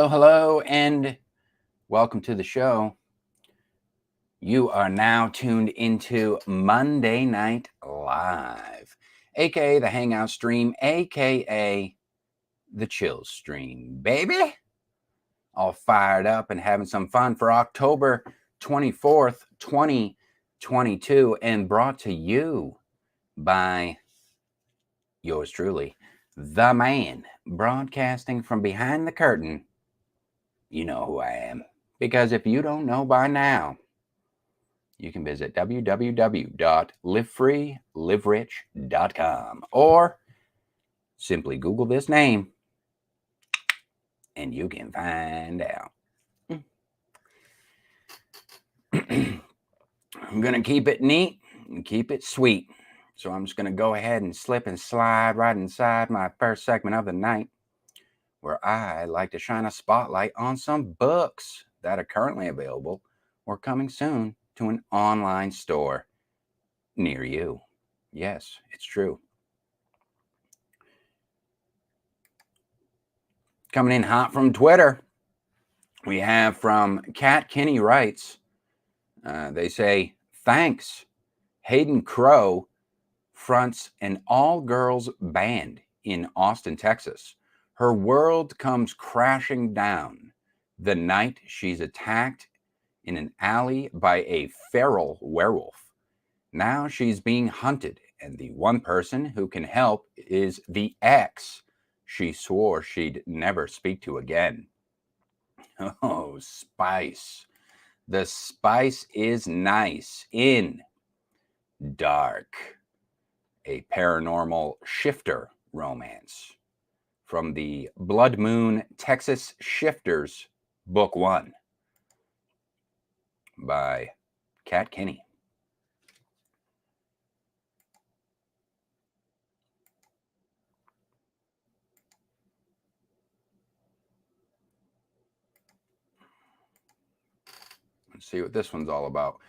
Hello, and welcome to the show. You are now tuned into Monday Night Live, aka the Hangout Stream, aka the Chill Stream, baby. All fired up and having some fun for October 24th, 2022, and brought to you by yours truly, the man broadcasting from behind the curtain. You know who I am. Because if you don't know by now, you can visit www.livefreeliverich.com or simply Google this name and you can find out. I'm going to keep it neat and keep it sweet. So I'm just going to go ahead and slip and slide right inside my first segment of the night, where I like to shine a spotlight on some books that are currently available or coming soon to an online store near you. Yes, it's true. Coming in hot from Twitter, we have from Kat Kinney writes, they say, thanks, Hayden Crow fronts an all-girls band in Austin, Texas. Her world comes crashing down the night she's attacked in an alley by a feral werewolf. Now she's being hunted, and the one person who can help is the ex she swore she'd never speak to again. Oh, spice. The spice is nice in Dark, a paranormal shifter romance from the Blood Moon Texas Shifters, Book 1 by Kat Kinney. Let's see what this one's all about.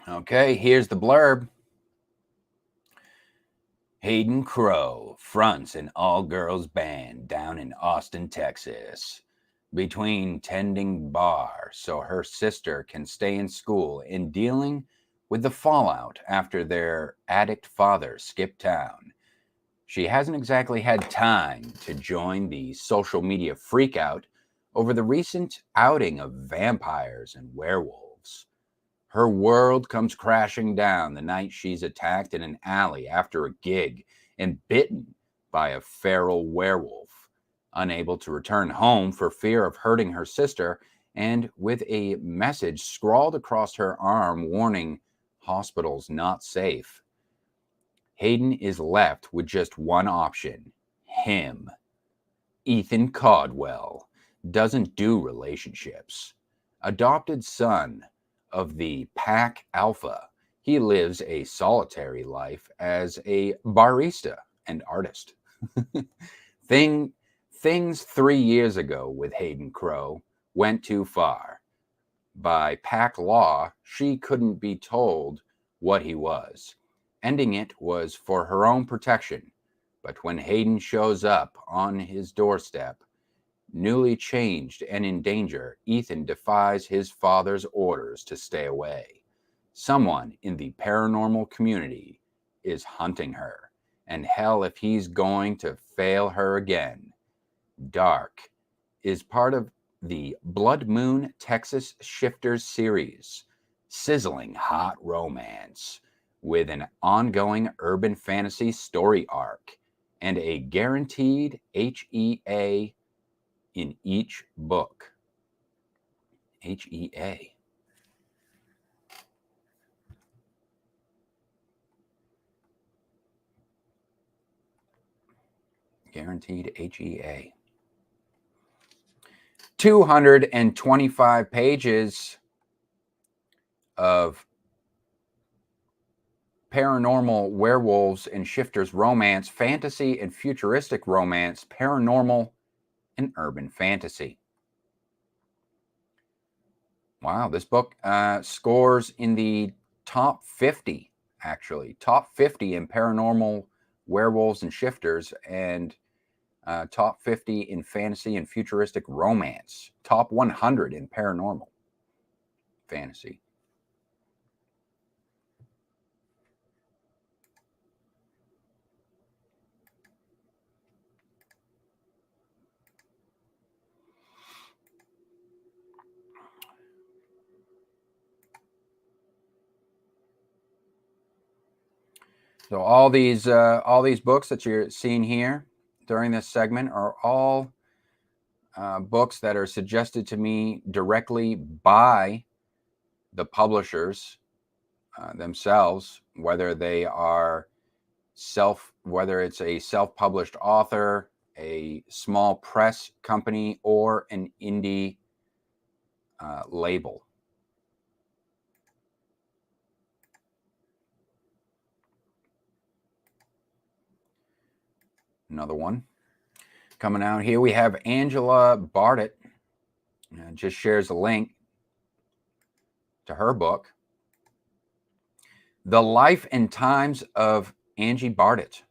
Okay, here's the blurb. Hayden Crow fronts an all-girls band down in Austin, Texas, between tending bar so her sister can stay in school and dealing with the fallout after their addict father skipped town. She hasn't exactly had time to join the social media freakout over the recent outing of vampires and werewolves. Her world comes crashing down the night she's attacked in an alley after a gig and bitten by a feral werewolf. Unable to return home for fear of hurting her sister, and with a message scrawled across her arm warning hospitals not safe, Hayden is left with just one option: him. Ethan Caldwell doesn't do relationships. Adopted son of the Pack Alpha, he lives a solitary life as a barista and artist. Things 3 years ago with Hayden Crow went too far. By Pack law, she couldn't be told what he was. Ending it was for her own protection. But when Hayden shows up on his doorstep, newly changed and in danger, Ethan defies his father's orders to stay away. Someone in the paranormal community is hunting her, and hell if he's going to fail her again. Dark is part of the Blood Moon Texas Shifters series, sizzling hot romance with an ongoing urban fantasy story arc and a guaranteed HEA in each book. HEA. Guaranteed HEA. 225 pages of paranormal werewolves and shifters romance, fantasy and futuristic romance, paranormal and urban fantasy. Wow, this book scores in the top 50, actually. Top 50 in paranormal werewolves and shifters, and top 50 in fantasy and futuristic romance. Top 100 in paranormal fantasy. So all these books that you're seeing here during this segment are all books that are suggested to me directly by the publishers themselves, whether they are whether it's a self-published author, a small press company, or an indie label. Another one coming out here. We have Angela Barnett. Just shares a link to her book, The Life and Times of Angie Barnett,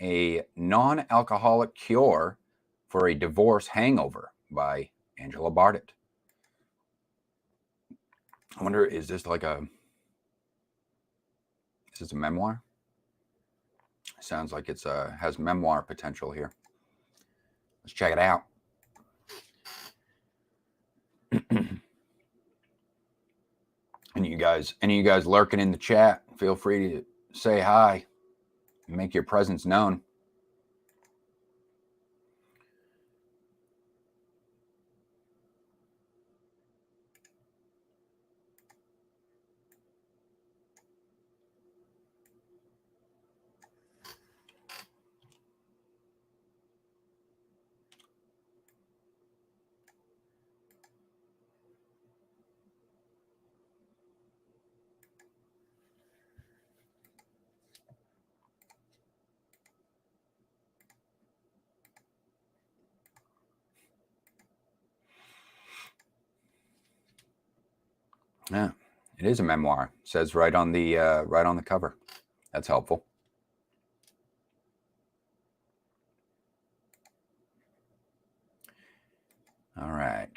a non-alcoholic cure for a divorce hangover, by Angela Barnett. I wonder, is this a memoir? Sounds like it's has memoir potential here. Let's check it out. Any of you guys lurking in the chat, feel free to say hi, make your presence known. Yeah, it is a memoir. It says right on the cover. That's helpful. All right.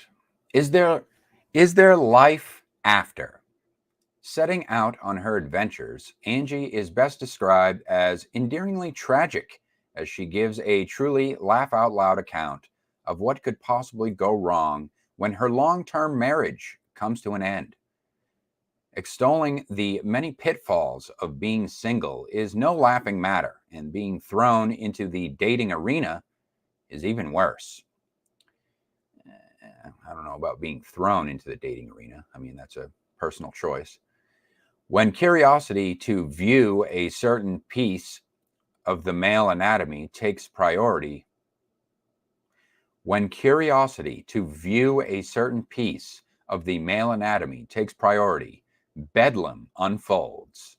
Is there life after? Setting out on her adventures, Angie is best described as endearingly tragic as she gives a truly laugh-out-loud account of what could possibly go wrong when her long-term marriage comes to an end. Extolling the many pitfalls of being single is no laughing matter, and being thrown into the dating arena is even worse. I don't know about being thrown into the dating arena. I mean, that's a personal choice. When curiosity to view a certain piece of the male anatomy takes priority, bedlam unfolds.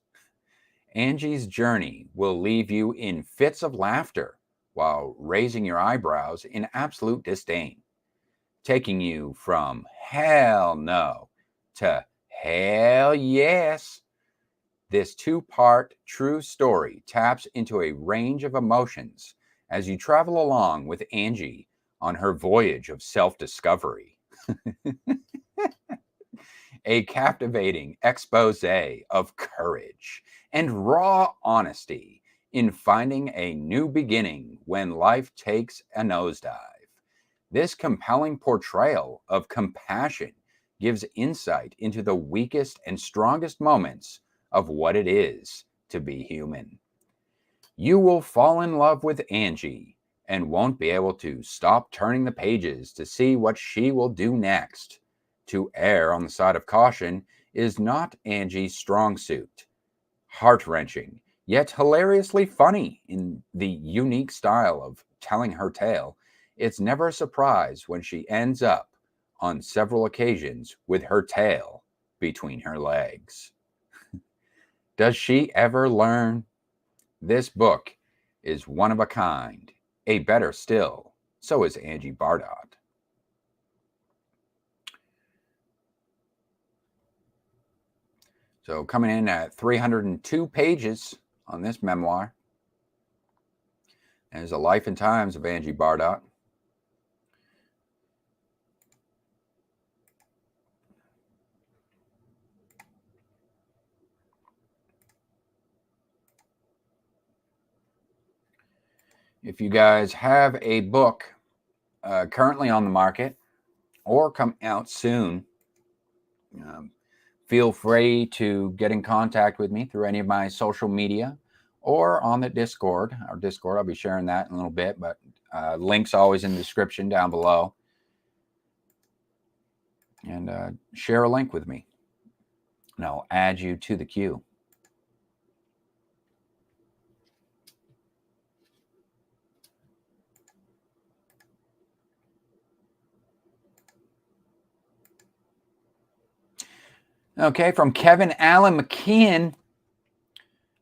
Angie's journey will leave you in fits of laughter while raising your eyebrows in absolute disdain, taking you from hell no to hell yes. This two-part true story taps into a range of emotions as you travel along with Angie on her voyage of self-discovery. A captivating expose of courage and raw honesty in finding a new beginning when life takes a nosedive. This compelling portrayal of compassion gives insight into the weakest and strongest moments of what it is to be human. You will fall in love with Angie and won't be able to stop turning the pages to see what she will do next. To err on the side of caution is not Angie's strong suit. Heart-wrenching, yet hilariously funny in the unique style of telling her tale, it's never a surprise when she ends up, on several occasions, with her tail between her legs. Does she ever learn? This book is one of a kind. A better still, so is Angie Bardot. So coming in at 302 pages on this memoir is A Life and Times of Angie Bardot. If you guys have a book currently on the market or come out soon, feel free to get in contact with me through any of my social media or on the Discord. Our Discord, I'll be sharing that in a little bit, but links always in the description down below. And share a link with me, and I'll add you to the queue. Okay, from Kevin Allen McKeon,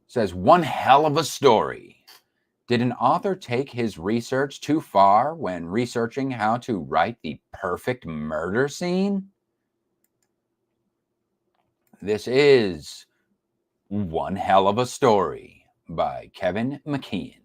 says, one hell of a story. Did an author take his research too far when researching how to write the perfect murder scene? This is One Hell of a Story by Kevin McKeon.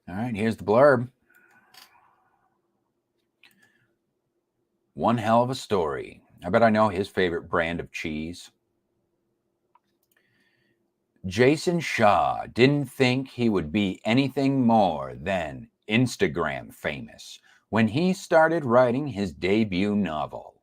All right, here's the blurb. One hell of a story. I bet I know his favorite brand of cheese. Jason Shaw didn't think he would be anything more than Instagram famous when he started writing his debut novel.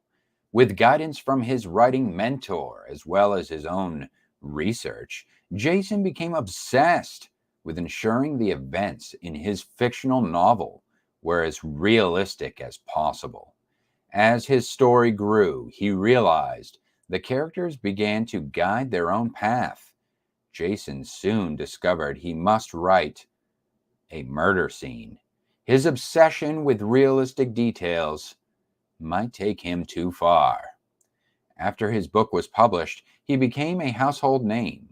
With guidance from his writing mentor as well as his own research, Jason became obsessed with ensuring the events in his fictional novel were as realistic as possible. As his story grew, he realized the characters began to guide their own path. Jason soon discovered he must write a murder scene. His obsession with realistic details might take him too far. After his book was published, he became a household name.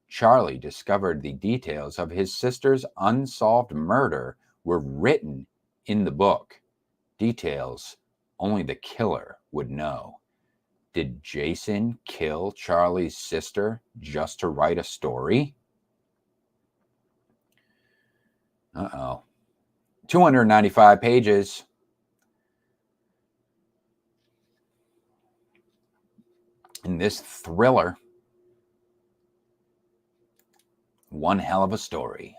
Charlie discovered the details of his sister's unsolved murder were written in the book. Details only the killer would know. Did Jason kill Charlie's sister just to write a story? Uh-oh. 295 pages. In this thriller, one hell of a story.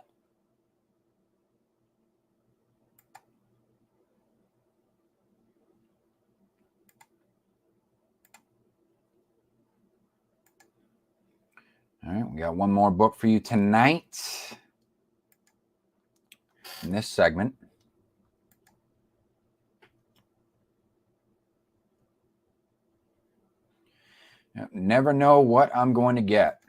All right, we got one more book for you tonight in this segment. Never know what I'm going to get.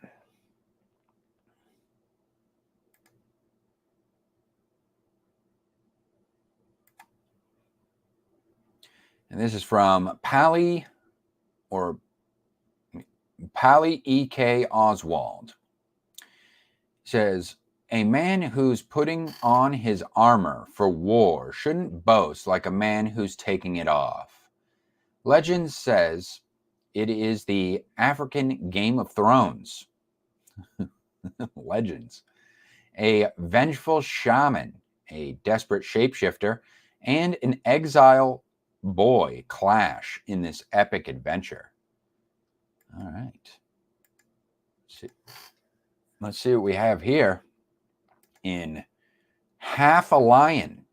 And this is from Pally E.K. Oswald. Says, a man who's putting on his armor for war shouldn't boast like a man who's taking it off. Legend says it is the African Game of Thrones. Legends. A vengeful shaman, a desperate shapeshifter, and an exile boy clash in this epic adventure. All right. Let's see what we have here in Half a Lion,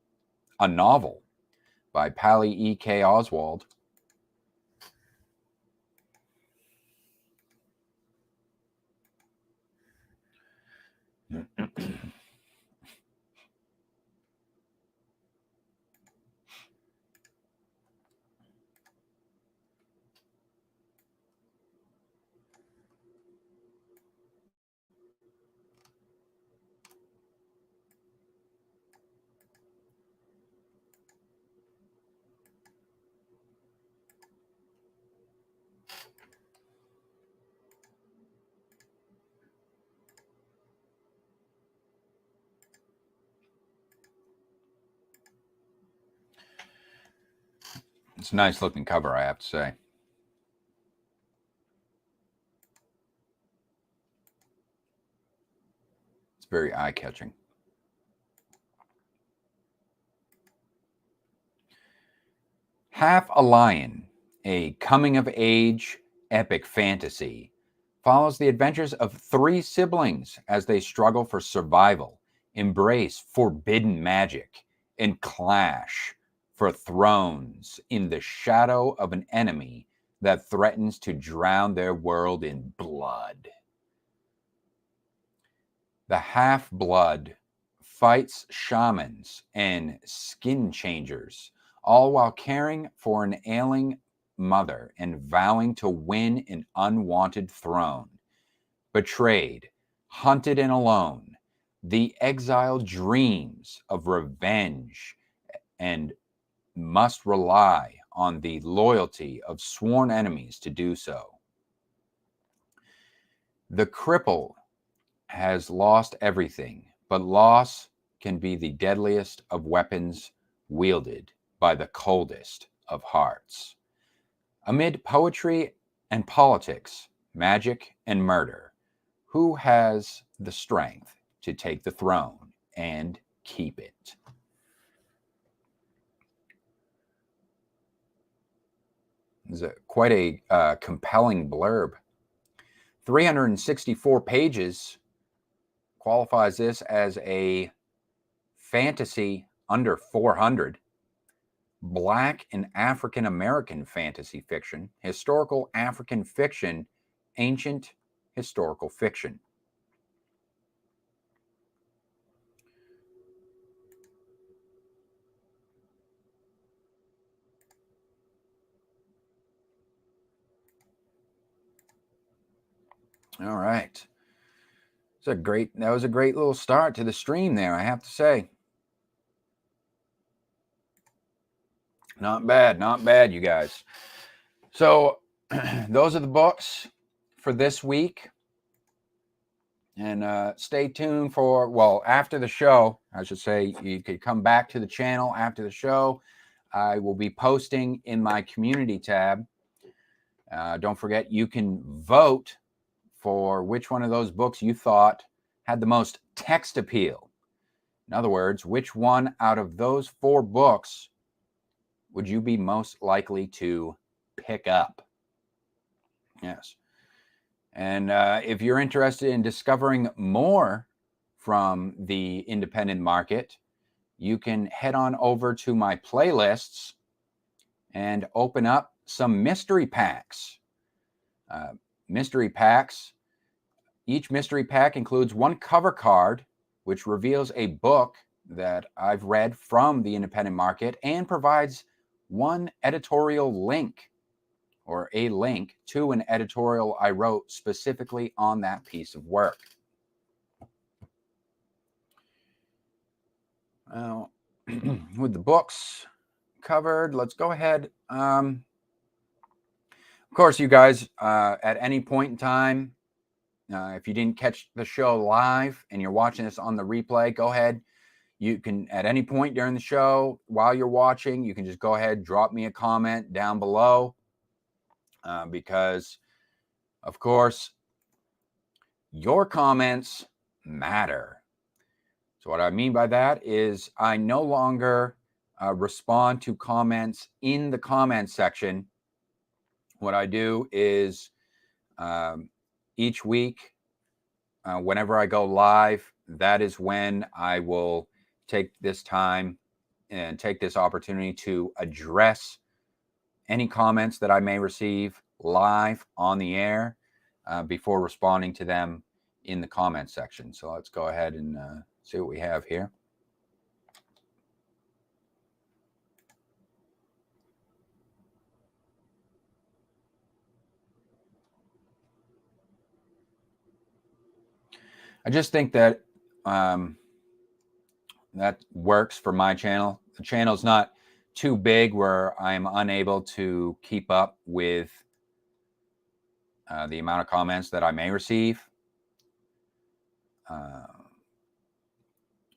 a novel by Pally E.K. Oswald. It's a nice looking cover, I have to say. It's very eye-catching. Half a Lion, a coming-of-age epic fantasy, follows the adventures of three siblings as they struggle for survival, embrace forbidden magic, and clash for thrones in the shadow of an enemy that threatens to drown their world in blood. The half-blood fights shamans and skin changers, all while caring for an ailing mother and vowing to win an unwanted throne. Betrayed, hunted, and alone, the exile dreams of revenge and must rely on the loyalty of sworn enemies to do so. The cripple has lost everything, but loss can be the deadliest of weapons wielded by the coldest of hearts. Amid poetry and politics, magic and murder, who has the strength to take the throne and keep it? This is quite a compelling blurb. 364 pages qualifies this as a fantasy under 400. Black and African American fantasy fiction, historical African fiction, ancient historical fiction. All right. That was a great little start to the stream there, I have to say. Not bad, you guys. So those are the books for this week. And stay tuned for, well, after the show, I should say, you could come back to the channel after the show. I will be posting in my community tab. Don't forget, you can vote for which one of those books you thought had the most text appeal. In other words, which one out of those 4 books would you be most likely to pick up? Yes. And if you're interested in discovering more from the independent market, you can head on over to my playlists and open up some mystery packs. Mystery packs. Each mystery pack includes one cover card, which reveals a book that I've read from the independent market and provides one editorial link, or a link to an editorial I wrote specifically on that piece of work. Now, with the books covered. Let's go ahead. Of course, you guys, at any point in time, if you didn't catch the show live and you're watching this on the replay, go ahead. You can, at any point during the show, while you're watching, you can just go ahead, drop me a comment down below, because, of course, your comments matter. So what I mean by that is I no longer respond to comments in the comment section. What I do is each week, whenever I go live, that is when I will take this time and take this opportunity to address any comments that I may receive live on the air before responding to them in the comment section. So let's go ahead and see what we have here. I just think that that works for my channel. The channel's not too big where I'm unable to keep up with the amount of comments that I may receive.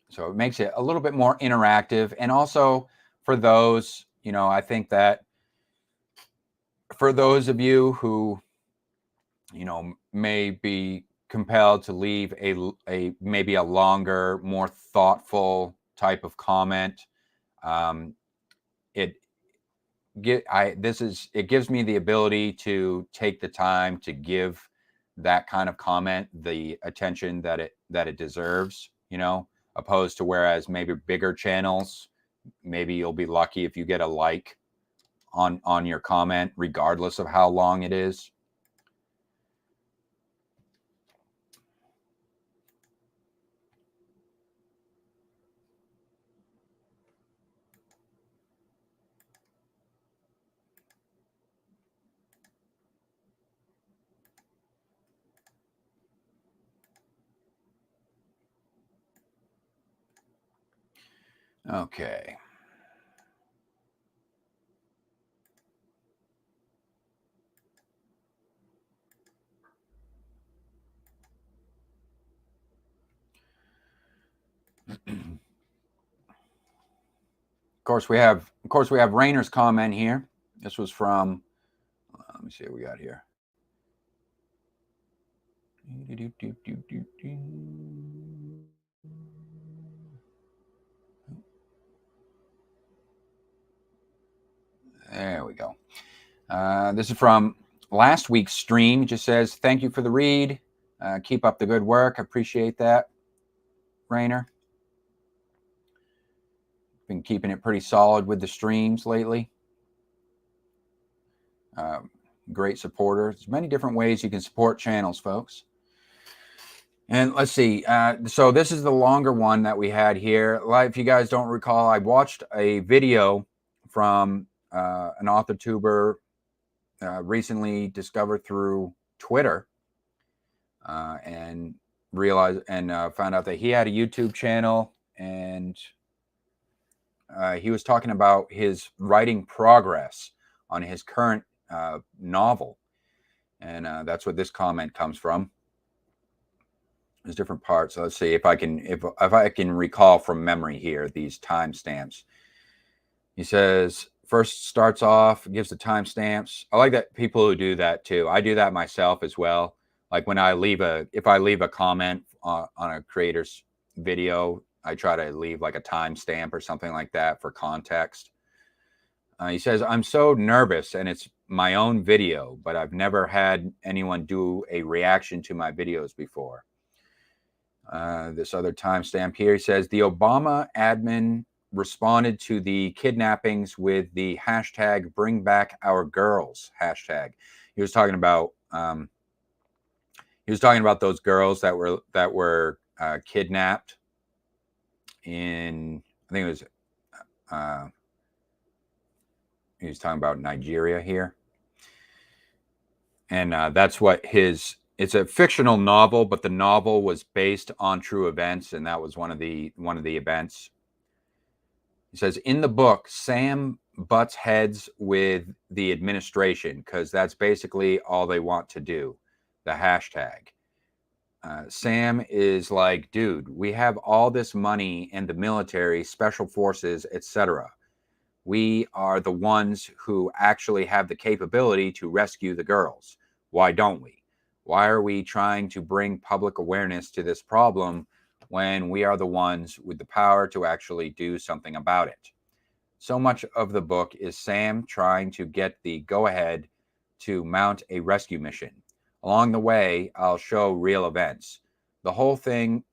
So it makes it a little bit more interactive. And also for those, you know, I think that for those of you who, you know, may be compelled to leave a maybe a longer, more thoughtful type of comment, it gives me the ability to take the time to give that kind of comment the attention that it deserves, you know, opposed to whereas maybe bigger channels, maybe you'll be lucky if you get a like on your comment regardless of how long it is. Okay. Of course, we have Rainer's comment here. This was from, let me see what we got here. There we go. This is from last week's stream. It just says, thank you for the read. Keep up the good work. I appreciate that, Rainer. Been keeping it pretty solid with the streams lately. Great supporter. There's many different ways you can support channels, folks. And let's see. So this is the longer one that we had here. Like, if you guys don't recall, I watched a video from an Authortuber recently discovered through Twitter, and realized and found out that he had a YouTube channel, and he was talking about his writing progress on his current novel, and that's what this comment comes from. There's different parts. So let's see if I can recall from memory here these timestamps. He says first starts off, gives the timestamps. I like that people who do that too. I do that myself as well. Like when if I leave a comment on a creator's video, I try to leave like a timestamp or something like that for context. He says, I'm so nervous and it's my own video, but I've never had anyone do a reaction to my videos before. This other timestamp here, he says, the Obama admin responded to the kidnappings with the hashtag bring back our girls hashtag. He was talking about those girls that were kidnapped in, I think it was he was talking about Nigeria here. And that's what it's a fictional novel, but the novel was based on true events, and that was one of the events. He says, in the book, Sam butts heads with the administration because that's basically all they want to do, the hashtag. Sam is like, dude, we have all this money in the military, special forces, etc. We are the ones who actually have the capability to rescue the girls. Why don't we? Why are we trying to bring public awareness to this problem when we are the ones with the power to actually do something about it? So much of the book is Sam trying to get the go-ahead to mount a rescue mission. Along the way, I'll show real events. The whole thing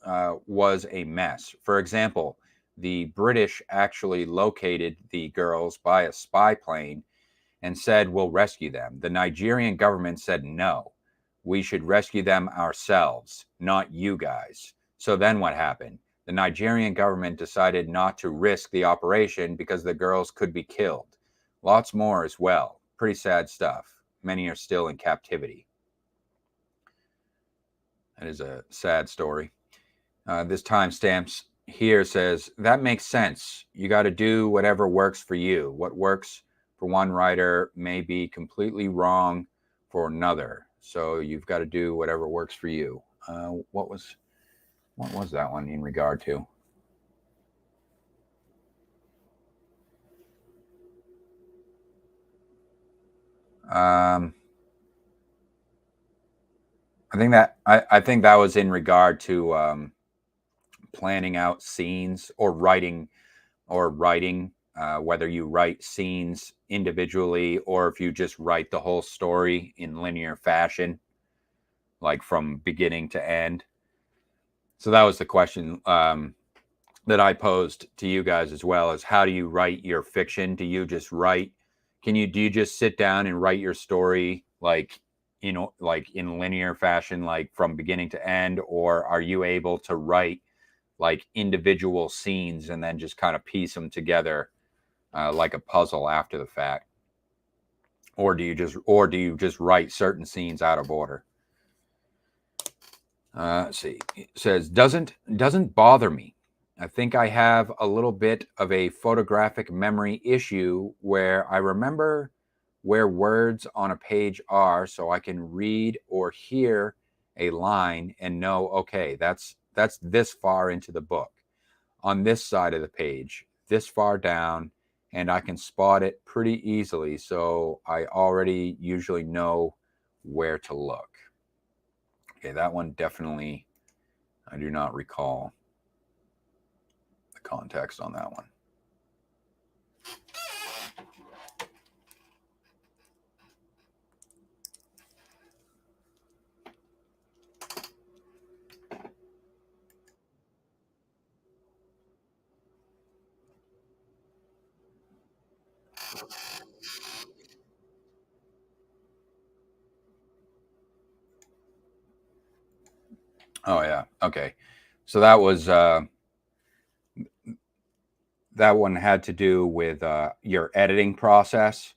was a mess. For example, the British actually located the girls by a spy plane and said, we'll rescue them. The Nigerian government said, no, we should rescue them ourselves, not you guys. So then what happened? The Nigerian government decided not to risk the operation because the girls could be killed. Lots more as well. Pretty sad stuff. Many are still in captivity. That is a sad story. This timestamps here says, that makes sense. You got to do whatever works for you. What works for one writer may be completely wrong for another. So you've got to do whatever works for you. What was that one in regard to? I think that was in regard to planning out scenes or writing, whether you write scenes individually or if you just write the whole story in linear fashion, like from beginning to end. So that was the question that I posed to you guys as well, is how do you write your fiction? Do you just write? Do you just sit down and write your story like, like in linear fashion, like from beginning to end? Or are you able to write like individual scenes and then just kind of piece them together like a puzzle after the fact? Or do you just write certain scenes out of order? Let's see. It says, doesn't bother me. I think I have a little bit of a photographic memory issue where I remember where words on a page are, so I can read or hear a line and know, okay, that's this far into the book, on this side of the page, this far down, and I can spot it pretty easily, so I already usually know where to look. Okay, that one definitely, I do not recall the context on that one. Oh yeah, okay. So that was that one had to do with your editing process,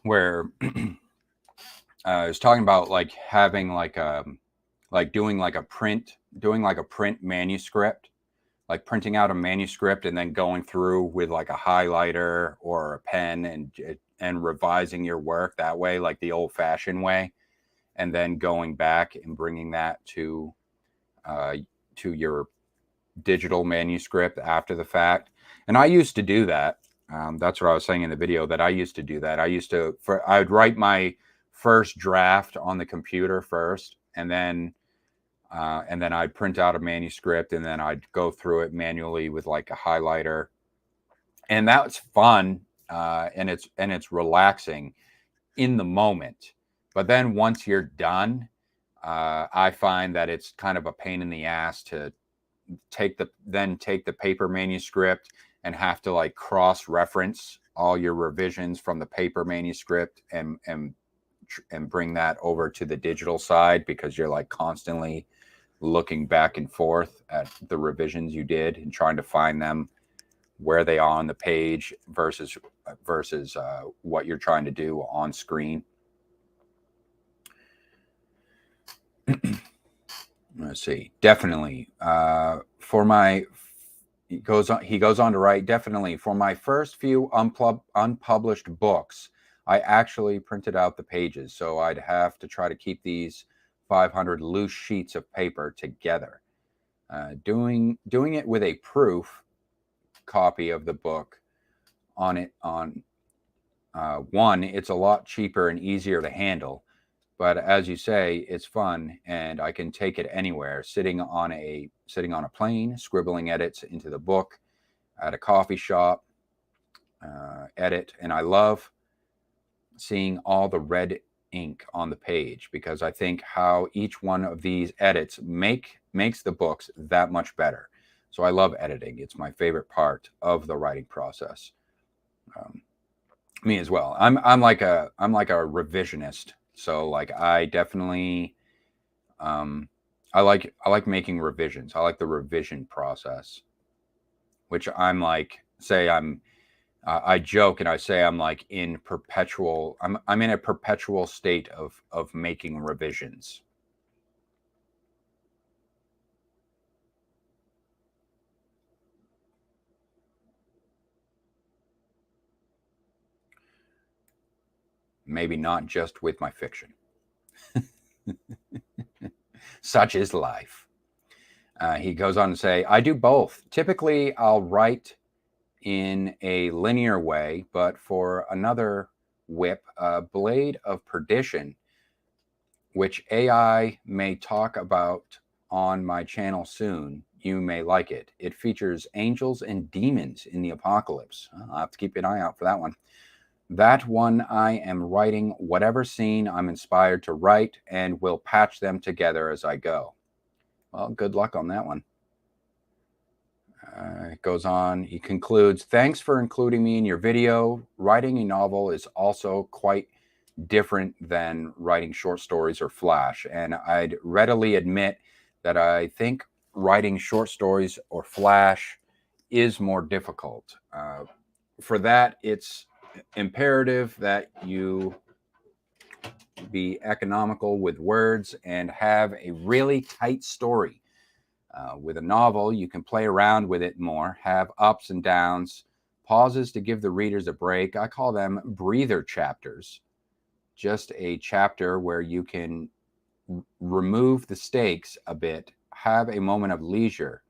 where I was talking about like having doing like a print manuscript, like printing out a manuscript and then going through with like a highlighter or a pen and revising your work that way, like the old-fashioned way, and then going back and bringing that to your digital manuscript after the fact. And I used to do that. That's what I was saying in the video, that I used to do that. I would write my first draft on the computer first, and then I'd print out a manuscript, and then I'd go through it manually with like a highlighter, and that's fun, and it's relaxing in the moment. But then once you're done, I find that it's kind of a pain in the ass to take the paper manuscript and have to like cross-reference all your revisions from the paper manuscript and bring that over to the digital side, because you're like constantly looking back and forth at the revisions you did and trying to find them where they are on the page versus what you're trying to do on screen. Let's see. Definitely for my he goes on to write, definitely for my first few unpublished books, I actually printed out the pages, so I'd have to try to keep these 500 loose sheets of paper together. Doing it with a proof copy of the book on one, it's a lot cheaper and easier to handle, but as you say, it's fun and I can take it anywhere, sitting on a plane, scribbling edits into the book, at a coffee shop, edit. And I love seeing all the red ink on the page, because I think how each one of these edits makes the books that much better. So I love editing. It's my favorite part of the writing process. Me as well. I'm like a revisionist. So like I definitely I like making revisions. I like the revision process, which I'm like, say I joke and I say I'm like in perpetual. I'm in a perpetual state of making revisions. Maybe not just with my fiction. Such is life. He goes on to say, I do both. Typically, I'll write in a linear way, but for another whip, Blade of Perdition, which AI may talk about on my channel soon, you may like it. It features angels and demons in the apocalypse. I'll have to keep an eye out for that one. That one I am writing whatever scene I'm inspired to write and will patch them together as I go. Well, good luck on that one. It goes on. He concludes, thanks for including me in your video. Writing a novel is also quite different than writing short stories or flash. And I'd readily admit that I think writing short stories or flash is more difficult. For that, it's imperative that you be economical with words and have a really tight story. With a novel, you can play around with it more, have ups and downs, pauses to give the readers a break. I call them breather chapters. Just a chapter where you can remove the stakes a bit, have a moment of leisure.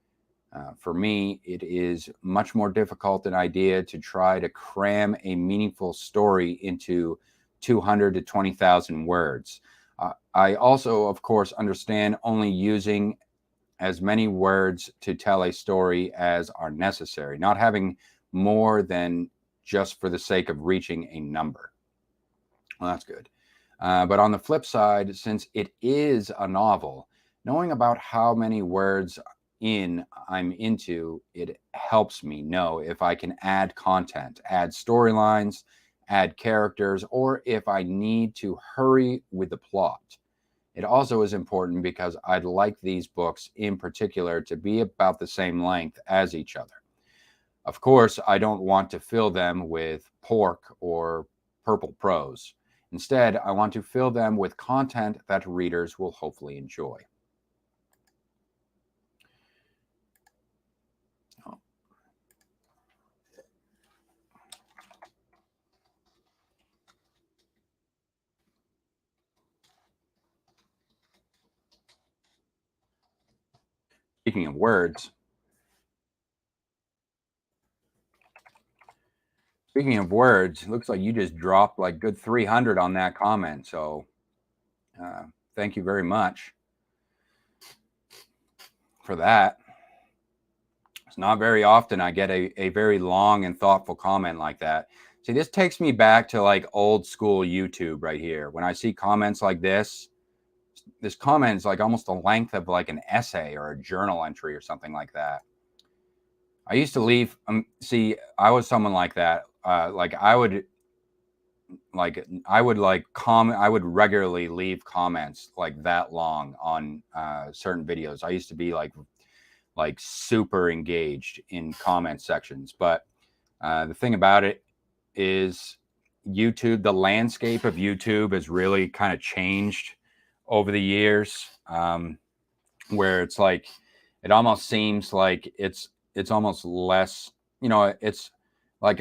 For me, it is much more difficult an idea to try to cram a meaningful story into 200 to 20,000 words. I also, of course, understand only using as many words to tell a story as are necessary, not having more than just for the sake of reaching a number. Well, that's good. But on the flip side, since it is a novel, knowing about how many words I'm into, it helps me know if I can add content, add storylines, add characters, or if I need to hurry with the plot. It also is important because I'd like these books in particular to be about the same length as each other. Of course, I don't want to fill them with pork or purple prose. Instead, I want to fill them with content that readers will hopefully enjoy. Speaking of words, it looks like you just dropped like good 300 on that comment. So thank you very much for that. It's not very often I get a very long and thoughtful comment like that. See, this takes me back to like old school YouTube right here. When I see comments like this comment is like almost the length of like an essay or a journal entry or something like that. I used to leave, see, I was someone like that. Like I would comment, I would regularly leave comments like that long on certain videos. I used to be like super engaged in comment sections. But the thing about it is YouTube, the landscape of YouTube has really kind of changed over the years, where it's like, it almost seems like it's it's almost less, you know, it's like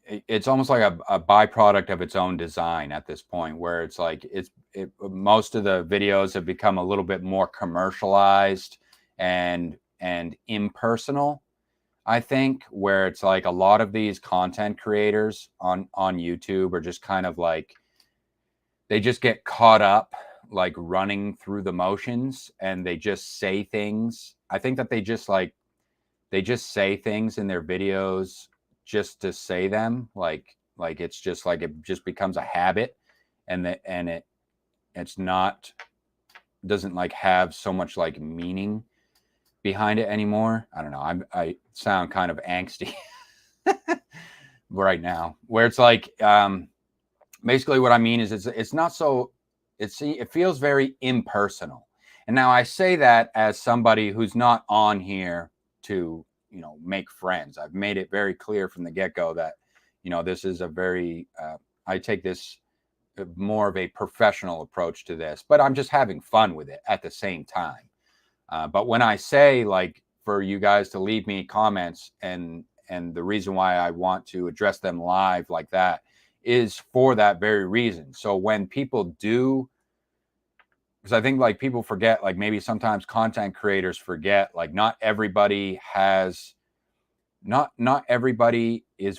it's almost like a byproduct of its own design at this point, where it's like most of the videos have become a little bit more commercialized and impersonal, I think, where it's like a lot of these content creators on YouTube are just kind of like, they just get caught up like running through the motions, and they just say things. I think that they just say things in their videos just to say them, like it's just like, it just becomes a habit, and it's not, doesn't like have so much like meaning behind it anymore. I don't know. I sound kind of angsty right now, where it's like, basically what I mean is it's not so, it feels very impersonal. And now I say that as somebody who's not on here to, you know, make friends. I've made it very clear from the get-go that, you know, this is a very, I take this more of a professional approach to this, but I'm just having fun with it at the same time. But when I say, like, for you guys to leave me comments, and the reason why I want to address them live like that is for that very reason. So when people do, because I think like people forget, like maybe sometimes content creators forget, like not everybody is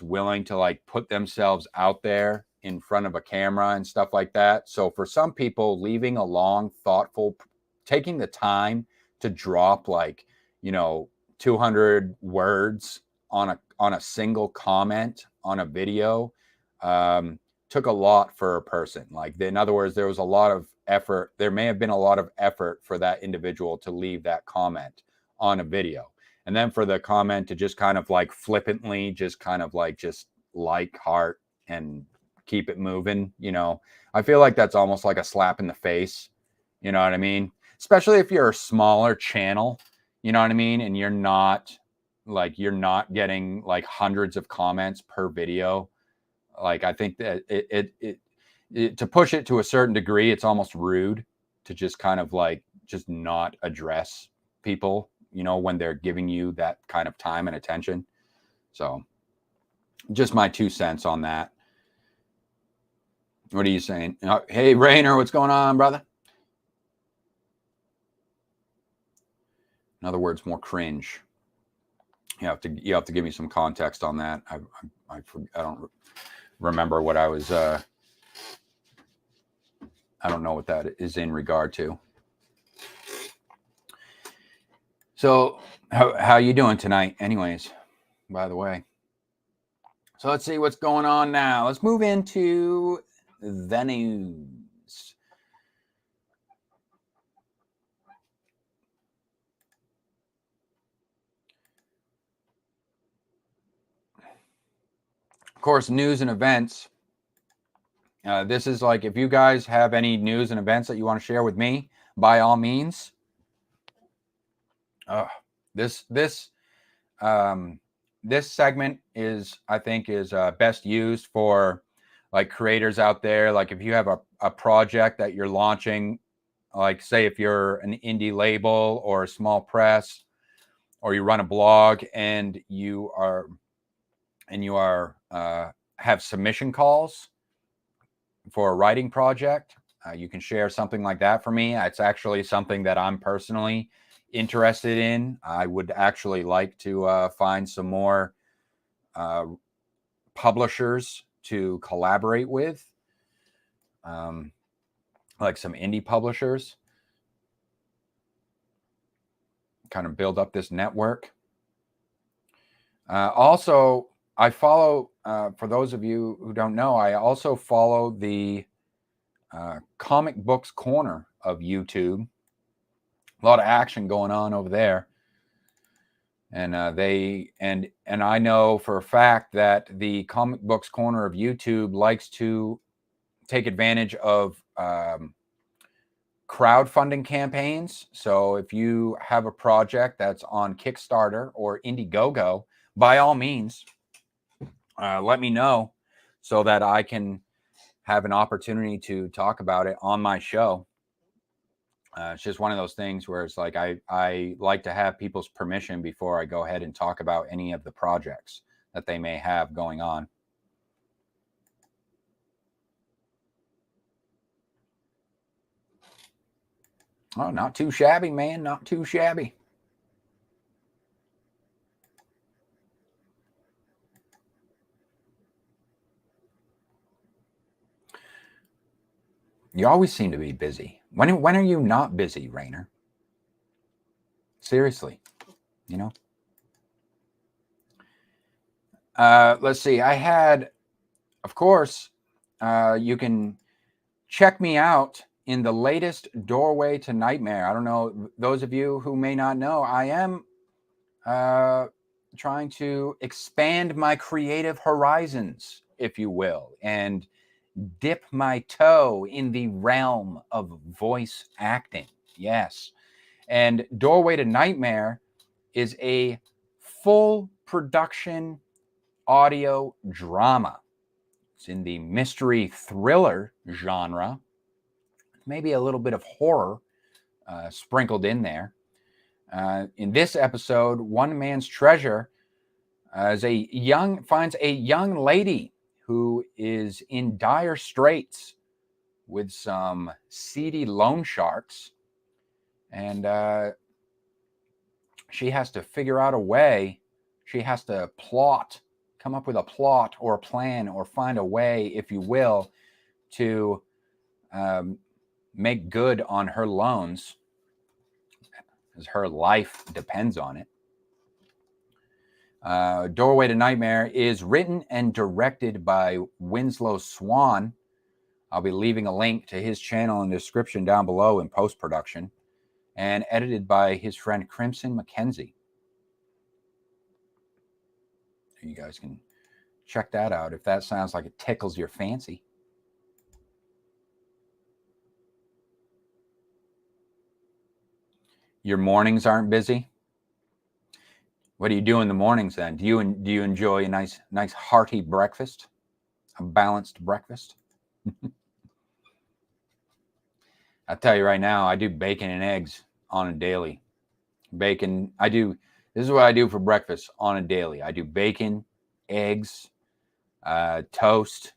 willing to like put themselves out there in front of a camera and stuff like that. So for some people, leaving a long, thoughtful, taking the time to drop like, you know, 200 words on a single comment on a video, took a lot for a person. Like, in other words, there was a lot of effort. There may have been a lot of effort for that individual to leave that comment on a video. And then for the comment to just kind of like flippantly, just kind of like, just like, heart, and keep it moving, you know, I feel like that's almost like a slap in the face. You know what I mean? Especially if you're a smaller channel, you know what I mean? And you're not getting like hundreds of comments per video. Like, I think that to push it to a certain degree, it's almost rude to just kind of like just not address people, you know, when they're giving you that kind of time and attention. So just my 2 cents on that. What are you saying? Hey, Rainer, what's going on, brother? In other words, more cringe. You have to give me some context on that. I don't remember what I was. I don't know what that is in regard to. So how you doing tonight, anyways? By the way. So let's see what's going on now. Let's move into the news. Of course, news and events. This is like, if you guys have any news and events that you want to share with me, by all means. This segment is, I think, is best used for like creators out there. Like, if you have a project that you're launching, like say if you're an indie label or a small press, or you run a blog, and you have submission calls for a writing project, you can share something like that for me. It's actually something that I'm personally interested in. I would actually like to find some more publishers to collaborate with, like some indie publishers, kind of build up this network. Also, I follow, for those of you who don't know, I also follow the Comic Books Corner of YouTube. A lot of action going on over there. And and I know for a fact that the Comic Books Corner of YouTube likes to take advantage of crowdfunding campaigns. So if you have a project that's on Kickstarter or Indiegogo, by all means, let me know so that I can have an opportunity to talk about it on my show. It's just one of those things where it's like I like to have people's permission before I go ahead and talk about any of the projects that they may have going on. Oh, not too shabby, man. Not too shabby. You always seem to be busy. When are you not busy, Rainer? Seriously, you know? Let's see. I had, of course, you can check me out in the latest Doorway to Nightmare. I don't know, those of you who may not know, I am trying to expand my creative horizons, if you will, and dip my toe in the realm of voice acting. Yes. And Doorway to Nightmare is a full production audio drama. It's in the mystery thriller genre, maybe a little bit of horror sprinkled in there. In this episode, one man's treasure finds a young lady who is in dire straits with some seedy loan sharks, and she has to figure out a way. She has to come up with a plot or a plan, or find a way, if you will, to make good on her loans, because her life depends on it. Doorway to Nightmare is written and directed by Winslow Swan. I'll be leaving a link to his channel in the description down below in post-production, and edited by his friend Crimson McKenzie. You guys can check that out if that sounds like it tickles your fancy. Your mornings aren't busy? What do you do in the mornings then? Do you enjoy a nice hearty breakfast, a balanced breakfast? I'll tell you right now, I do bacon and eggs on a daily. This is what I do for breakfast on a daily. I do bacon, eggs, toast,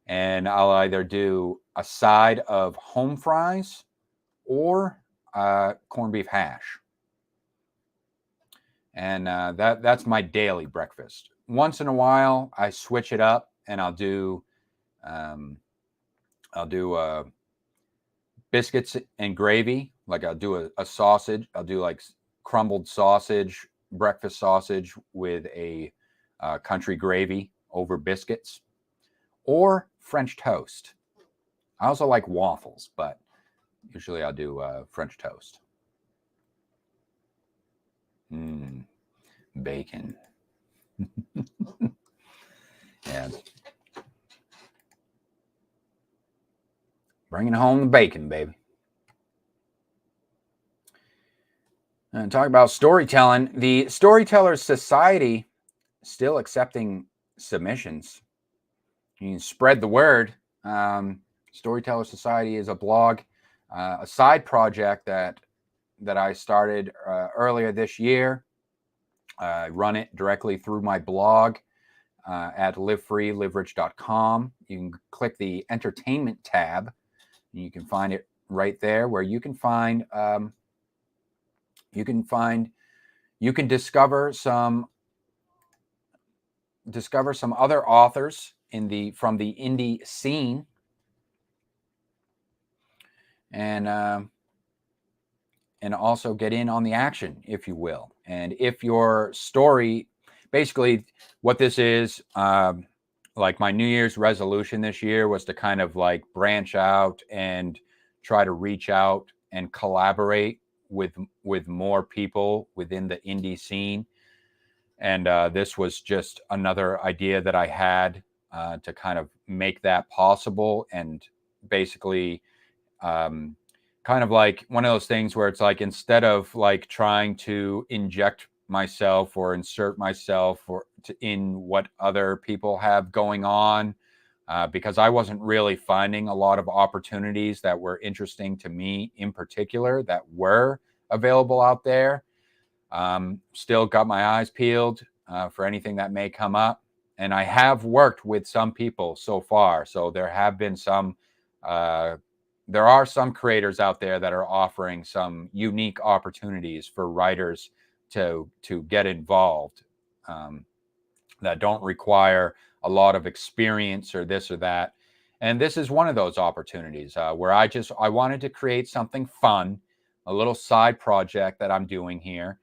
and I'll either do a side of home fries or corned beef hash. And that's my daily breakfast. Once in a while, I switch it up, and I'll do biscuits and gravy. Like I'll do a sausage. I'll do like crumbled sausage, breakfast sausage with a country gravy over biscuits, or French toast. I also like waffles, but usually I'll do French toast. Bacon. Yeah. Bringing home the bacon, baby. And talk about storytelling. The Storytellers Society still accepting submissions. You can spread the word. Storyteller Society is a blog, a side project that I started earlier this year. I run it directly through my blog at livefreeliverich.com. You can click the entertainment tab, and you can find it right there, where you can discover some other authors from the indie scene, and also get in on the action, if you will. And if your story, basically what this is, like my New Year's resolution this year was to kind of like branch out and try to reach out and collaborate with more people within the indie scene. And this was just another idea that I had to kind of make that possible. And basically kind of like one of those things where it's like, instead of like trying to inject myself or insert myself in what other people have going on, because I wasn't really finding a lot of opportunities that were interesting to me in particular that were available out there. Still got my eyes peeled for anything that may come up. And I have worked with some people so far. So there have been some, there are some creators out there that are offering some unique opportunities for writers to get involved that don't require a lot of experience or this or that. And this is one of those opportunities where I wanted to create something fun, a little side project that I'm doing here.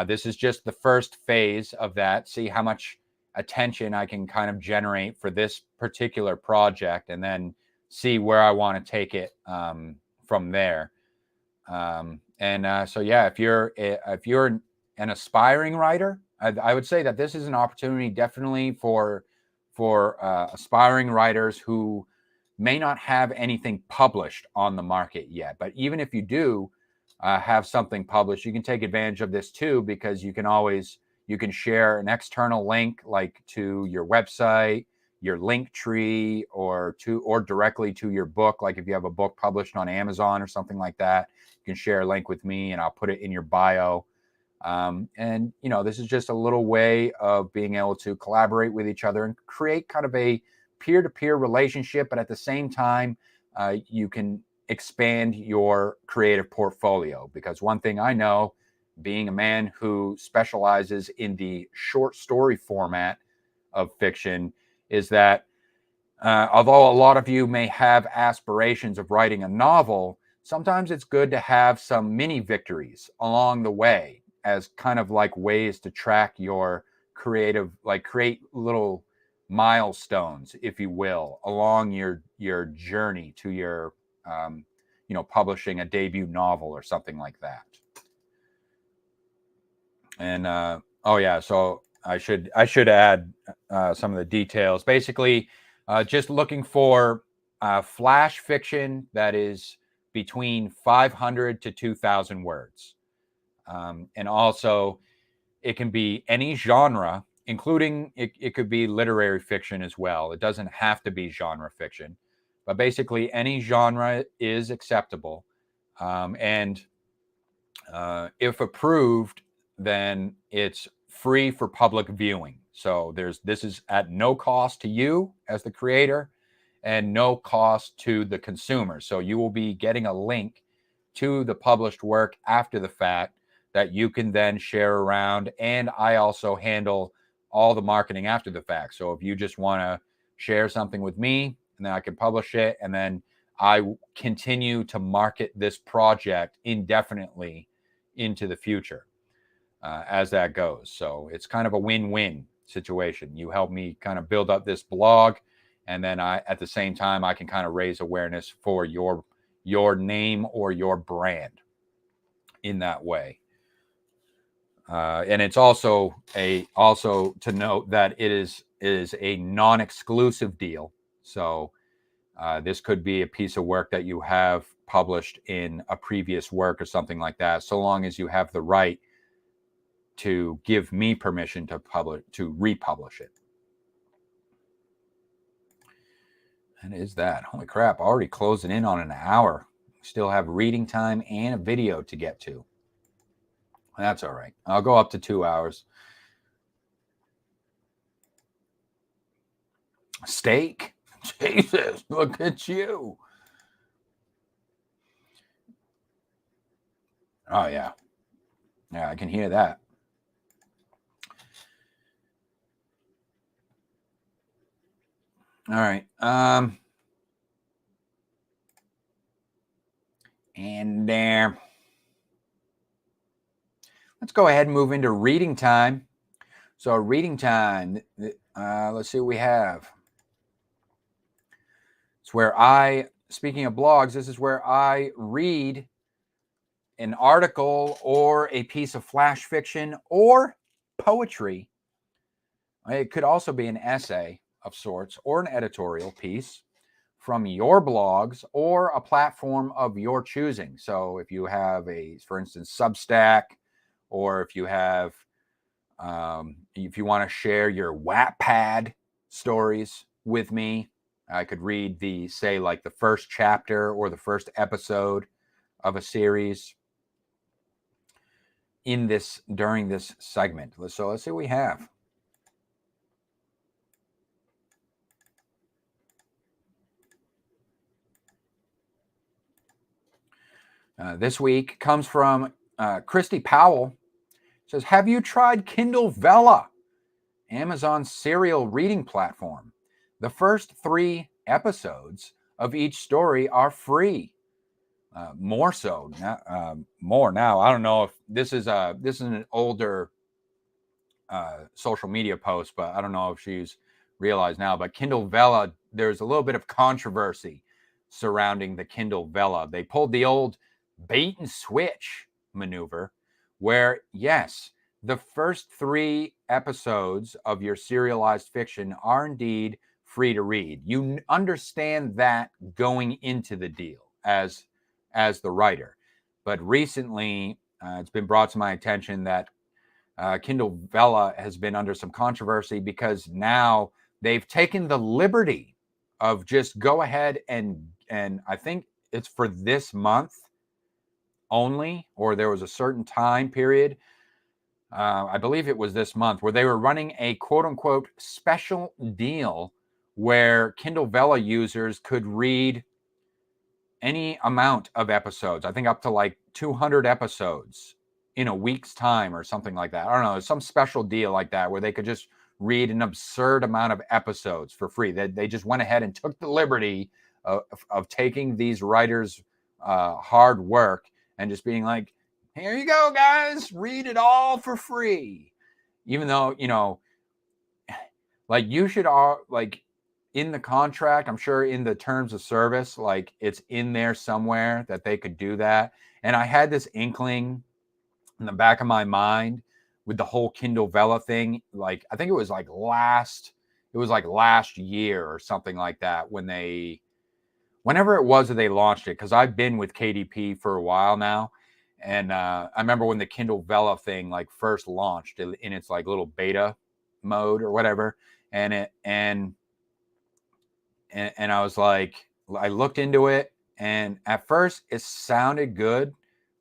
This is just the first phase of that. See how much attention I can kind of generate for this particular project, and then see where I want to take it from there. So yeah, if you're an aspiring writer, I would say that this is an opportunity definitely for aspiring writers who may not have anything published on the market yet. But even if you do have something published, you can take advantage of this too, because you can share an external link like to your website, your link tree, or directly to your book. Like if you have a book published on Amazon or something like that, you can share a link with me and I'll put it in your bio. And this is just a little way of being able to collaborate with each other and create kind of a peer-to-peer relationship, but at the same time, you can expand your creative portfolio. Because one thing I know, being a man who specializes in the short story format of fiction, is that although a lot of you may have aspirations of writing a novel, sometimes it's good to have some mini victories along the way as kind of like ways to track your creative, like create little milestones, if you will, along your journey to your publishing a debut novel or something like that. And so I should add some of the details. Basically, just looking for flash fiction that is between 500 to 2,000 words. And also, it can be any genre, including it could be literary fiction as well. It doesn't have to be genre fiction, but basically any genre is acceptable. And if approved, then it's free for public viewing. So this is at no cost to you as the creator and no cost to the consumer. So you will be getting a link to the published work after the fact that you can then share around. And I also handle all the marketing after the fact. So if you just want to share something with me, and then I can publish it, and then I continue to market this project indefinitely into the future as that goes. So it's kind of a win-win situation. You help me kind of build up this blog, and then at the same time, I can kind of raise awareness for your name or your brand in that way. And it's also to note that it is a non-exclusive deal. So this could be a piece of work that you have published in a previous work or something like that, so long as you have the right to give me permission to republish it. And is that, holy crap, already closing in on an hour. Still have reading time and a video to get to. That's all right. I'll go up to 2 hours. Steak? Jesus, look at you. Oh, yeah. Yeah, I can hear that. All right. Let's go ahead and move into reading time. So reading time, let's see what we have. It's where speaking of blogs, this is where I read an article or a piece of flash fiction or poetry. It could also be an essay of sorts or an editorial piece from your blogs or a platform of your choosing. So if you have for instance, Substack, or if you have, if you want to share your Wattpad stories, with me. I could read the first chapter or the first episode of a series during this segment. So let's see what we have. This week comes from Christy Powell. It says, have you tried Kindle Vella, Amazon's serial reading platform? The first 3 episodes of each story are free. More now. I don't know if this is an older social media post, but I don't know if she's realized now. But Kindle Vella, there's a little bit of controversy surrounding the Kindle Vella. They pulled the old bait and switch maneuver, where yes, the first 3 episodes of your serialized fiction are indeed free to read. You understand that going into the deal as the writer. But recently, it's been brought to my attention that Kindle Vella has been under some controversy because now they've taken the liberty of just go ahead and I think it's for this month only, or there was a certain time period. I believe it was this month where they were running a quote unquote special deal where Kindle Vella users could read any amount of episodes. I think up to like 200 episodes in a week's time or something like that. I don't know, some special deal like that where they could just read an absurd amount of episodes for free. They just went ahead and took the liberty of taking these writers' hard work and just being like, here you go, guys, read it all for free. Even though, like you should all like in the contract, I'm sure in the terms of service, like it's in there somewhere that they could do that. And I had this inkling in the back of my mind with the whole Kindle Vella thing. Like, I think it was like last year or something like that whenever it was that they launched it, because I've been with KDP for a while now. And I remember when the Kindle Vella thing like first launched in its like little beta mode or whatever. And I was like, I looked into it, and at first it sounded good,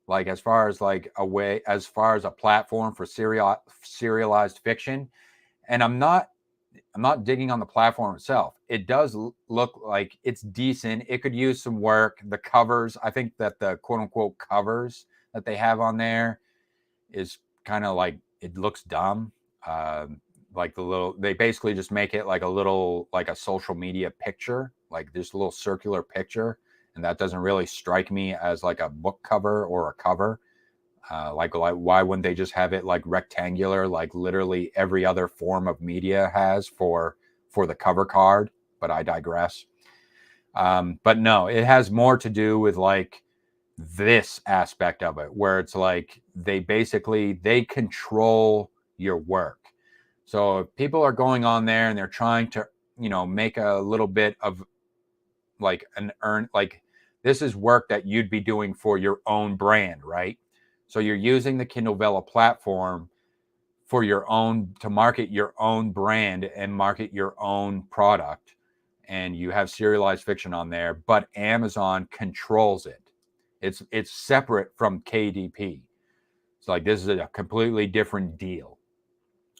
like as far as a platform for serialized fiction. And I'm not digging on the platform itself. It does look like it's decent. It could use some work. The covers, I think that the quote unquote covers that they have on there is kind of like, it looks dumb. Like they basically just make it like a social media picture, like this little circular picture. And that doesn't really strike me as like a book cover or a cover. Like why wouldn't they just have it like rectangular, like literally every other form of media has for the cover card? But I digress. But no, it has more to do with like this aspect of it, where it's like they control your work. So if people are going on there and they're trying to, make a little bit of like this is work that you'd be doing for your own brand, right? So you're using the Kindle Vella platform to market your own brand and market your own product. And you have serialized fiction on there, but Amazon controls it. It's separate from KDP. It's like, this is a completely different deal.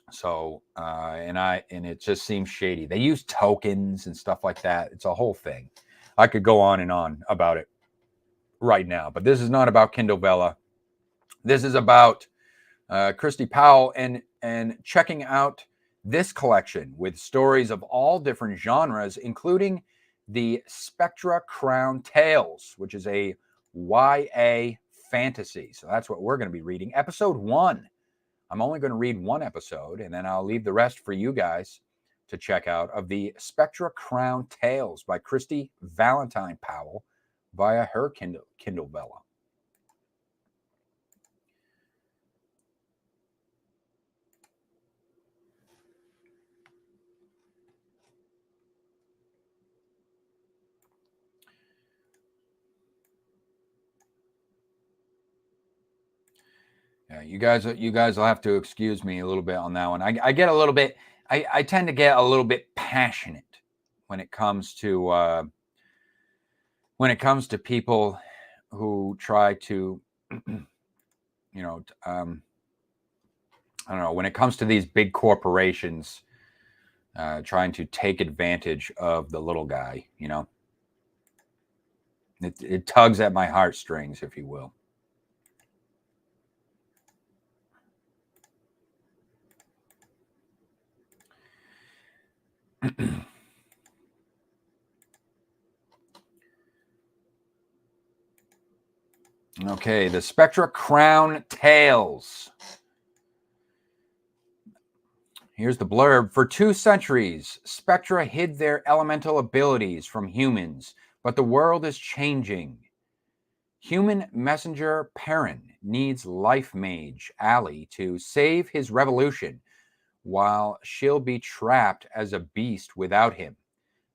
So, and it just seems shady. They use tokens and stuff like that. It's a whole thing. I could go on and on about it right now, but this is not about Kindle Vella. This is about Christy Powell and checking out this collection with stories of all different genres, including the Spectra Crown Tales, which is a YA fantasy. So that's what we're going to be reading. Episode 1. I'm only going to read 1 episode, and then I'll leave the rest for you guys to check out, of the Spectra Crown Tales by Christy Valentine Powell via her Kindle Vella. Yeah, you guys will have to excuse me a little bit on that one. I get a little bit, I tend to get a little bit passionate when it comes to people who try to, you know, I don't know, when it comes to these big corporations trying to take advantage of the little guy, you know, it tugs at my heartstrings, if you will. Okay, the Spectra Crown Tales. Here's the blurb. For 2 centuries, Spectra hid their elemental abilities from humans, but the world is changing. Human messenger Perrin needs life mage Allie to save his revolution, while she'll be trapped as a beast without him.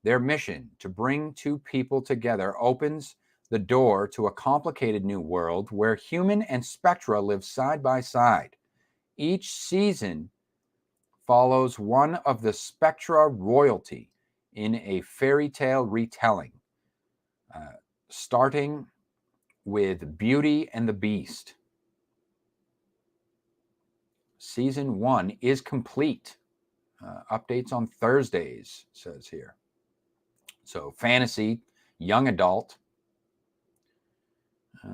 Their mission to bring 2 people together opens the door to a complicated new world where human and Spectra live side by side. Each season follows one of the Spectra royalty in a fairy tale retelling, starting with Beauty and the Beast. Season 1 is complete. Updates on Thursdays, says here. So fantasy, young adult.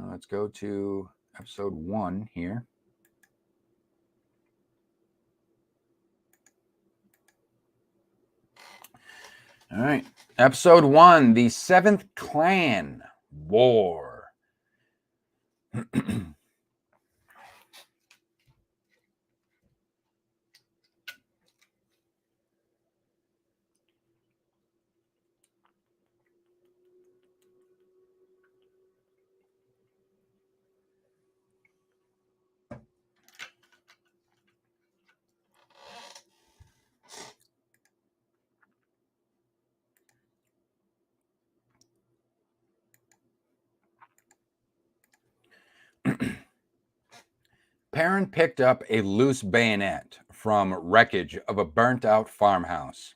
Let's go to episode 1 here. All right. Episode 1, The Seventh Clan War. Perrin picked up a loose bayonet from wreckage of a burnt-out farmhouse.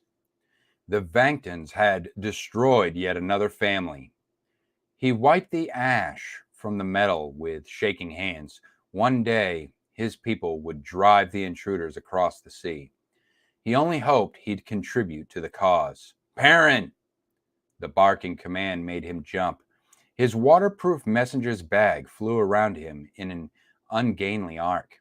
The Vangtons had destroyed yet another family. He wiped the ash from the metal with shaking hands. One day, his people would drive the intruders across the sea. He only hoped he'd contribute to the cause. Perrin! The barking command made him jump. His waterproof messenger's bag flew around him in an ungainly arc.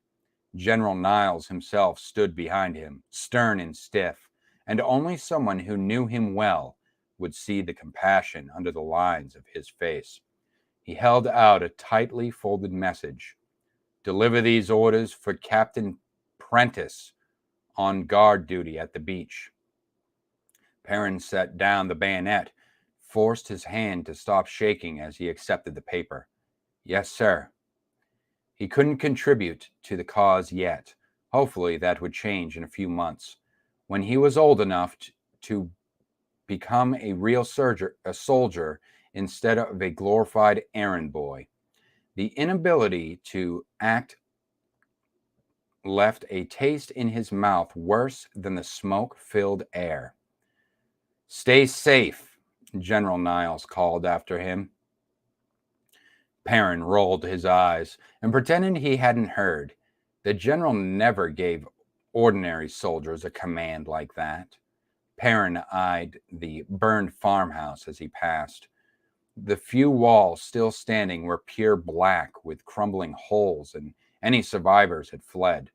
General Niles himself stood behind him, stern and stiff, and only someone who knew him well would see the compassion under the lines of his face. He held out a tightly folded message. Deliver these orders for Captain Prentice on guard duty at the beach. Perrin set down the bayonet, forced his hand to stop shaking as he accepted the paper. Yes, sir. He couldn't contribute to the cause yet. Hopefully that would change in a few months, when he was old enough to become a real soldier instead of a glorified errand boy. The inability to act left a taste in his mouth worse than the smoke-filled air. Stay safe, General Niles called after him. Perrin rolled his eyes and pretended he hadn't heard. The general never gave ordinary soldiers a command like that. Perrin eyed the burned farmhouse as he passed. The few walls still standing were pure black with crumbling holes, and any survivors had fled.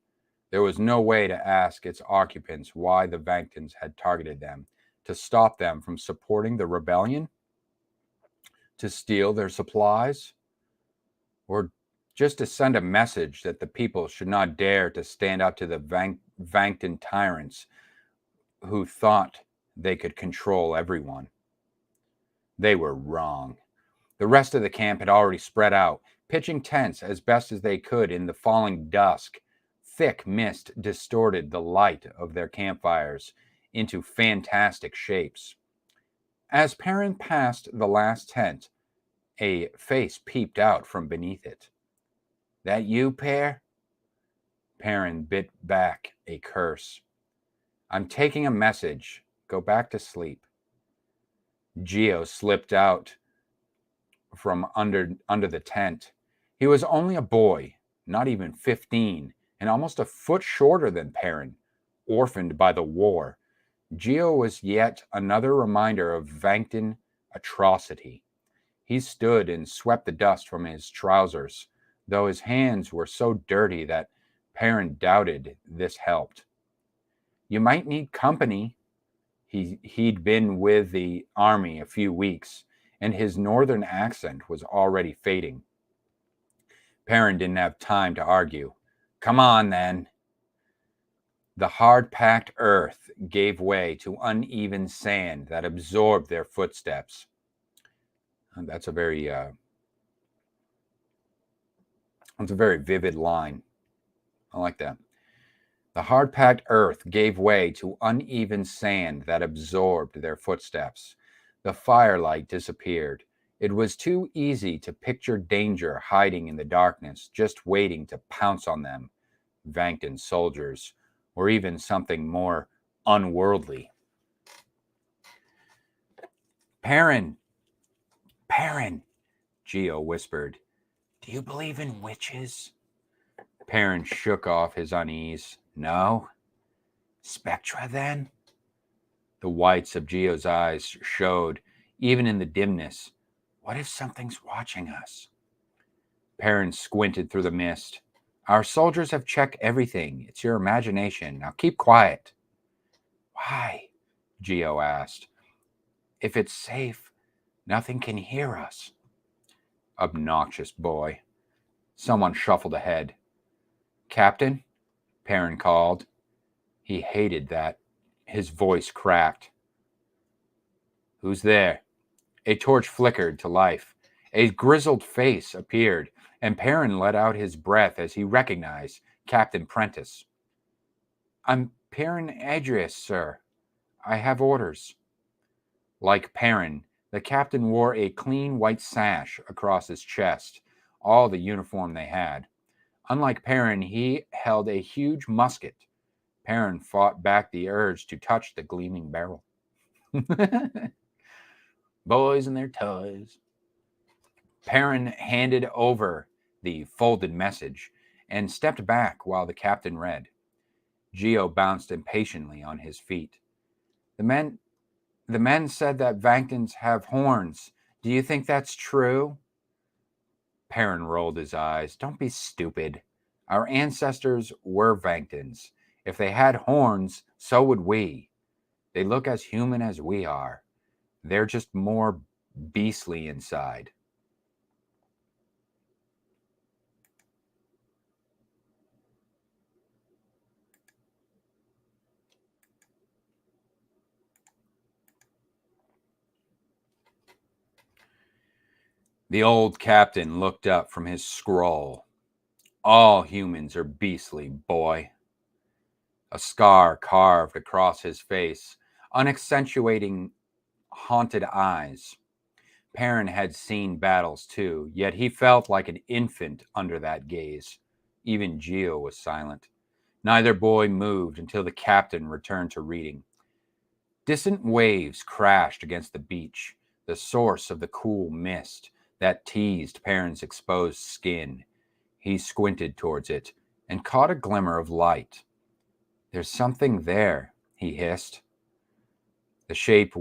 There was no way to ask its occupants why the Vangtons had targeted them. To stop them from supporting the rebellion? To steal their supplies? Or just to send a message that the people should not dare to stand up to the Vangton tyrants who thought they could control everyone. They were wrong. The rest of the camp had already spread out, pitching tents as best as they could in the falling dusk. Thick mist distorted the light of their campfires into fantastic shapes. As Perrin passed the last tent, a face peeped out from beneath it. That you, Per? Perrin bit back a curse. I'm taking a message. Go back to sleep. Geo slipped out from under the tent. He was only a boy, not even 15, and almost a foot shorter than Perrin, orphaned by the war. Geo was yet another reminder of Vankton atrocity. He stood and swept the dust from his trousers, though his hands were so dirty that Perrin doubted this helped. You might need company. He'd been with the army a few weeks, and his northern accent was already fading. Perrin didn't have time to argue. Come on, then. The hard-packed earth gave way to uneven sand that absorbed their footsteps. And that's a very vivid line. I like that. The hard-packed earth gave way to uneven sand that absorbed their footsteps. The firelight disappeared. It was too easy to picture danger hiding in the darkness, just waiting to pounce on them. Vankton soldiers, or even something more unworldly. Perrin, Geo whispered. Do you believe in witches? Perrin shook off his unease. No? Spectra, then? The whites of Geo's eyes showed, even in the dimness. What if something's watching us? Perrin squinted through the mist. Our soldiers have checked everything. It's your imagination. Now keep quiet. Why? Geo asked. If it's safe, nothing can hear us. Obnoxious boy. Someone shuffled ahead. Captain? Perrin called. He hated that. His voice cracked. Who's there? A torch flickered to life. A grizzled face appeared, and Perrin let out his breath as he recognized Captain Prentice. I'm Perrin Adrius, sir. I have orders. Like Perrin, the captain wore a clean white sash across his chest, all the uniform they had. Unlike Perrin, he held a huge musket. Perrin fought back the urge to touch the gleaming barrel. Boys and their toys. Perrin handed over the folded message and stepped back while the captain read. Geo bounced impatiently on his feet. The men said that Vanktons have horns. Do you think that's true? Perrin rolled his eyes. Don't be stupid. Our ancestors were Vanktons. If they had horns, so would we. They look as human as we are. They're just more beastly inside. The old captain looked up from his scroll. All humans are beastly, boy. A scar carved across his face, unaccentuating haunted eyes. Perrin had seen battles too, yet he felt like an infant under that gaze. Even Geo was silent. Neither boy moved until the captain returned to reading. Distant waves crashed against the beach, the source of the cool mist that teased Perrin's exposed skin. He squinted towards it and caught a glimmer of light. There's something there, he hissed. The shape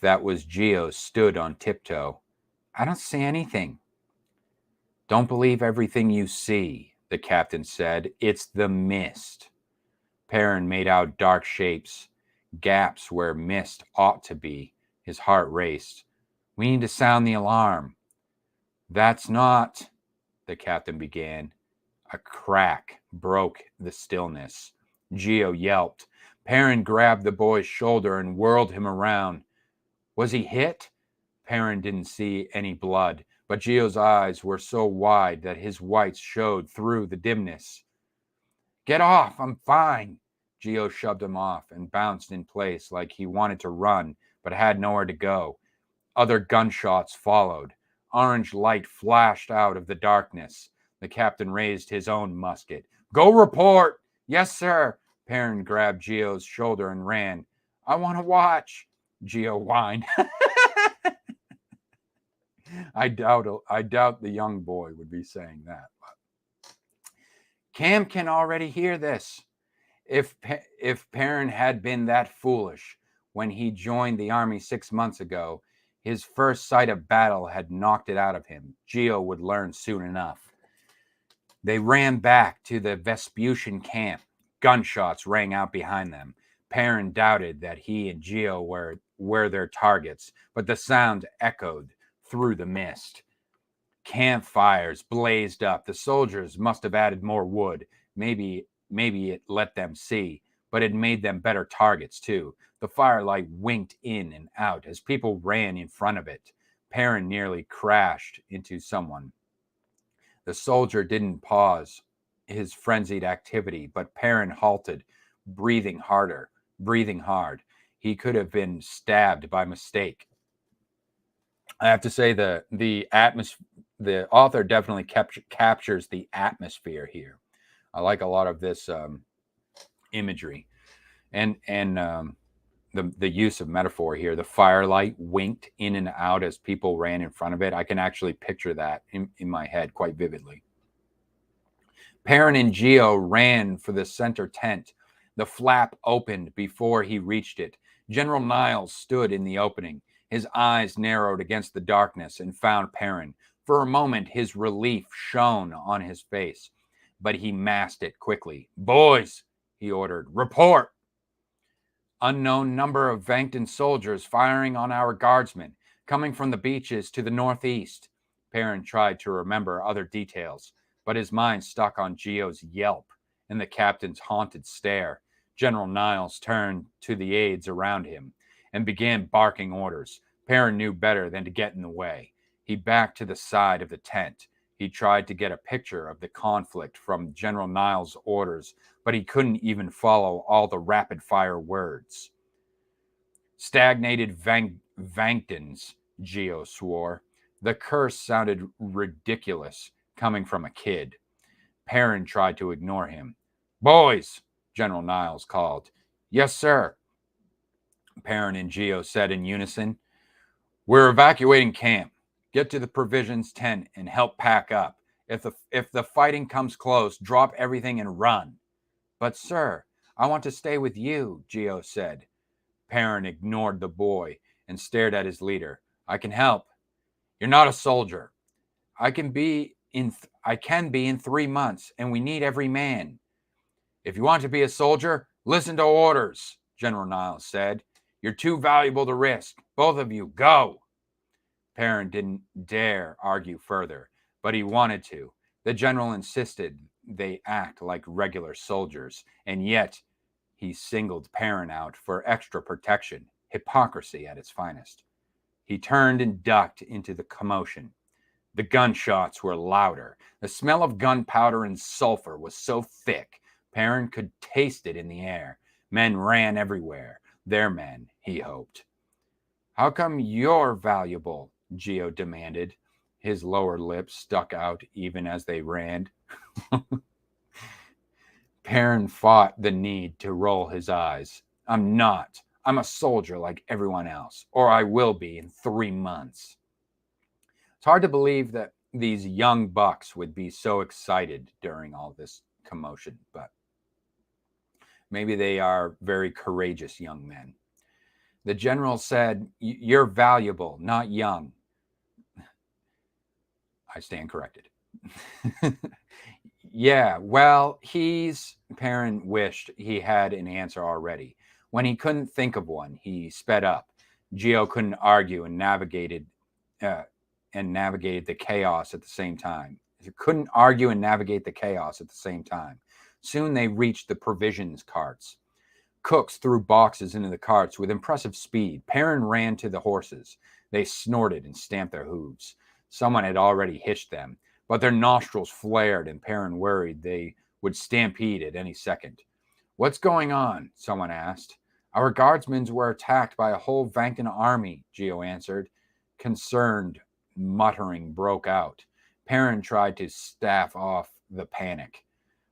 that was Geo stood on tiptoe. I don't see anything. Don't believe everything you see, the captain said. It's the mist. Perrin made out dark shapes, gaps where mist ought to be. His heart raced. We need to sound the alarm. That's not, the captain began. A crack broke the stillness. Geo yelped. Perrin grabbed the boy's shoulder and whirled him around. Was he hit? Perrin didn't see any blood, but Geo's eyes were so wide that his whites showed through the dimness. Get off, I'm fine. Geo shoved him off and bounced in place like he wanted to run, but had nowhere to go. Other gunshots followed. Orange light flashed out of the darkness. The captain raised his own musket. Go report! Yes, sir. Perrin grabbed Geo's shoulder and ran. I want to watch. Geo whined. I doubt the young boy would be saying that. But Cam can already hear this. If Perrin had been that foolish when he joined the army 6 months ago, his first sight of battle had knocked it out of him. Geo would learn soon enough. They ran back to the Vespucian camp. Gunshots rang out behind them. Perrin doubted that he and Geo were their targets, but the sound echoed through the mist. Campfires blazed up. The soldiers must have added more wood. Maybe it let them see, but it made them better targets too. The firelight winked in and out as people ran in front of it. Perrin nearly crashed into someone. The soldier didn't pause his frenzied activity, but Perrin halted, breathing hard. He could have been stabbed by mistake. I have to say the author definitely captures the atmosphere here. I like a lot of this imagery and the use of metaphor here. The firelight winked in and out as people ran in front of it. I can actually picture that in my head quite vividly. Perrin and Geo ran for the center tent. The flap opened before he reached it. General Niles stood in the opening. His eyes narrowed against the darkness and found Perrin. For a moment, his relief shone on his face, but he masked it quickly. "Boys," he ordered, "report." "Unknown number of Vankton soldiers firing on our guardsmen, coming from the beaches to the northeast." Perrin tried to remember other details, but his mind stuck on Geo's yelp and the captain's haunted stare. General Niles turned to the aides around him and began barking orders. Perrin knew better than to get in the way. He backed to the side of the tent. He tried to get a picture of the conflict from General Niles' orders, but he couldn't even follow all the rapid-fire words. "Stagnated Vanktons," Geo swore. The curse sounded ridiculous, coming from a kid. Perrin tried to ignore him. "Boys," General Niles called. "Yes, sir," Perrin and Geo said in unison. "We're evacuating camp. Get to the provisions tent and help pack up. If the fighting comes close, drop everything and run." "But, sir, I want to stay with you," Geo said. Perrin ignored the boy and stared at his leader. "I can help." "You're not a soldier." I can be in 3 months, and we need every man." "If you want to be a soldier, listen to orders," General Niles said. "You're too valuable to risk. Both of you, go." Perrin didn't dare argue further, but he wanted to. The general insisted they act like regular soldiers, and yet he singled Perrin out for extra protection, hypocrisy at its finest. He turned and ducked into the commotion. The gunshots were louder. The smell of gunpowder and sulfur was so thick, Perrin could taste it in the air. Men ran everywhere. Their men, he hoped. "How come you're valuable?" Geo demanded. His lower lip stuck out even as they ran. Perrin fought the need to roll his eyes. "I'm not. I'm a soldier like everyone else, or I will be in 3 months." It's hard to believe that these young bucks would be so excited during all this commotion, but maybe they are very courageous young men. The general said, "You're valuable, not young." I stand corrected. "Yeah, well, Perrin wished he had an answer already. When he couldn't think of one, he sped up. Geo couldn't argue and navigated the chaos at the same time. Soon they reached the provisions carts. Cooks threw boxes into the carts with impressive speed. Perrin ran to the horses. They snorted and stamped their hooves. Someone had already hitched them, but their nostrils flared, and Perrin worried they would stampede at any second. "What's going on?" someone asked. "Our guardsmen were attacked by a whole Vankton army," Geo answered. Concerned muttering broke out. Perrin tried to staff off the panic.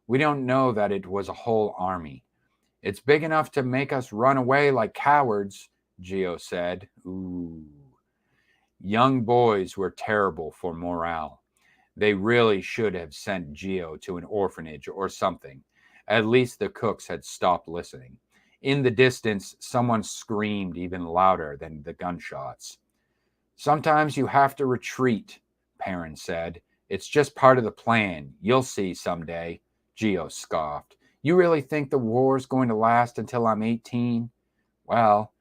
"We don't know that it was a whole army. It's big enough to make us run away like cowards," Geo said. Ooh. Young boys were terrible for morale. They really should have sent Geo to an orphanage or something. At least the cooks had stopped listening. In the distance, someone screamed even louder than the gunshots. Sometimes you have to retreat, Perrin said. It's just part of the plan. You'll see someday. Geo scoffed. You really think the war's going to last until I'm 18? Well,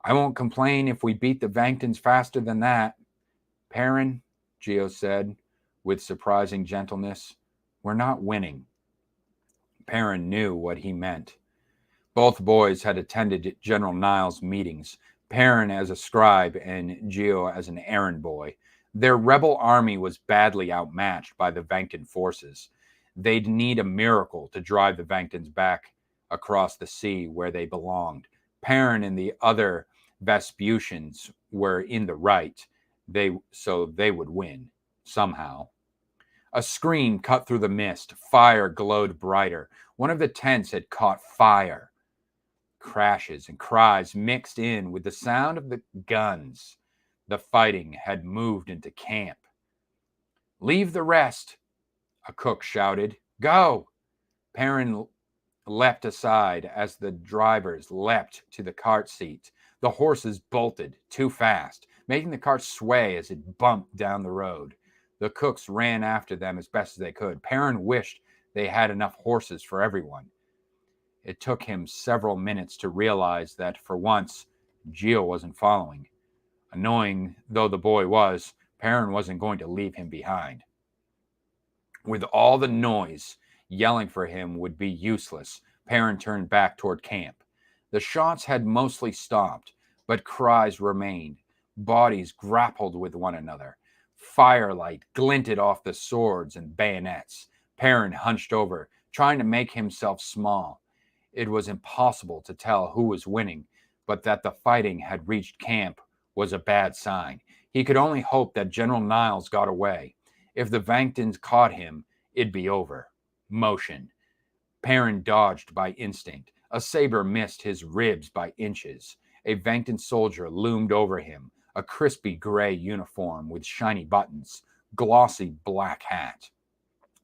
I won't complain if we beat the Vangtons faster than that. Perrin, Geo said, with surprising gentleness, we're not winning. Perrin knew what he meant. Both boys had attended General Niles' meetings, Perrin as a scribe and Geo as an errand boy. Their rebel army was badly outmatched by the Vangton forces. They'd need a miracle to drive the Vangtons back across the sea where they belonged. Perrin and the other Vesputians were in the right, so they would win, somehow. A scream cut through the mist. Fire glowed brighter. One of the tents had caught fire. Crashes and cries mixed in with the sound of the guns. The fighting had moved into camp. Leave the rest, a cook shouted. Go! Perrin leapt aside as the drivers leapt to the cart seat. The horses bolted too fast, making the cart sway as it bumped down the road. The cooks ran after them as best as they could. Perrin wished they had enough horses for everyone. It took him several minutes to realize that, for once, Geo wasn't following. Annoying though the boy was, Perrin wasn't going to leave him behind. With all the noise, yelling for him would be useless. Perrin turned back toward camp. The shots had mostly stopped, but cries remained. Bodies grappled with one another. Firelight glinted off the swords and bayonets. Perrin hunched over, trying to make himself small. It was impossible to tell who was winning, but that the fighting had reached camp was a bad sign. He could only hope that General Niles got away. If the Vangtons caught him, it'd be over. Motion. Perrin dodged by instinct. A saber missed his ribs by inches. A Vangton soldier loomed over him, a crispy gray uniform with shiny buttons, glossy black hat.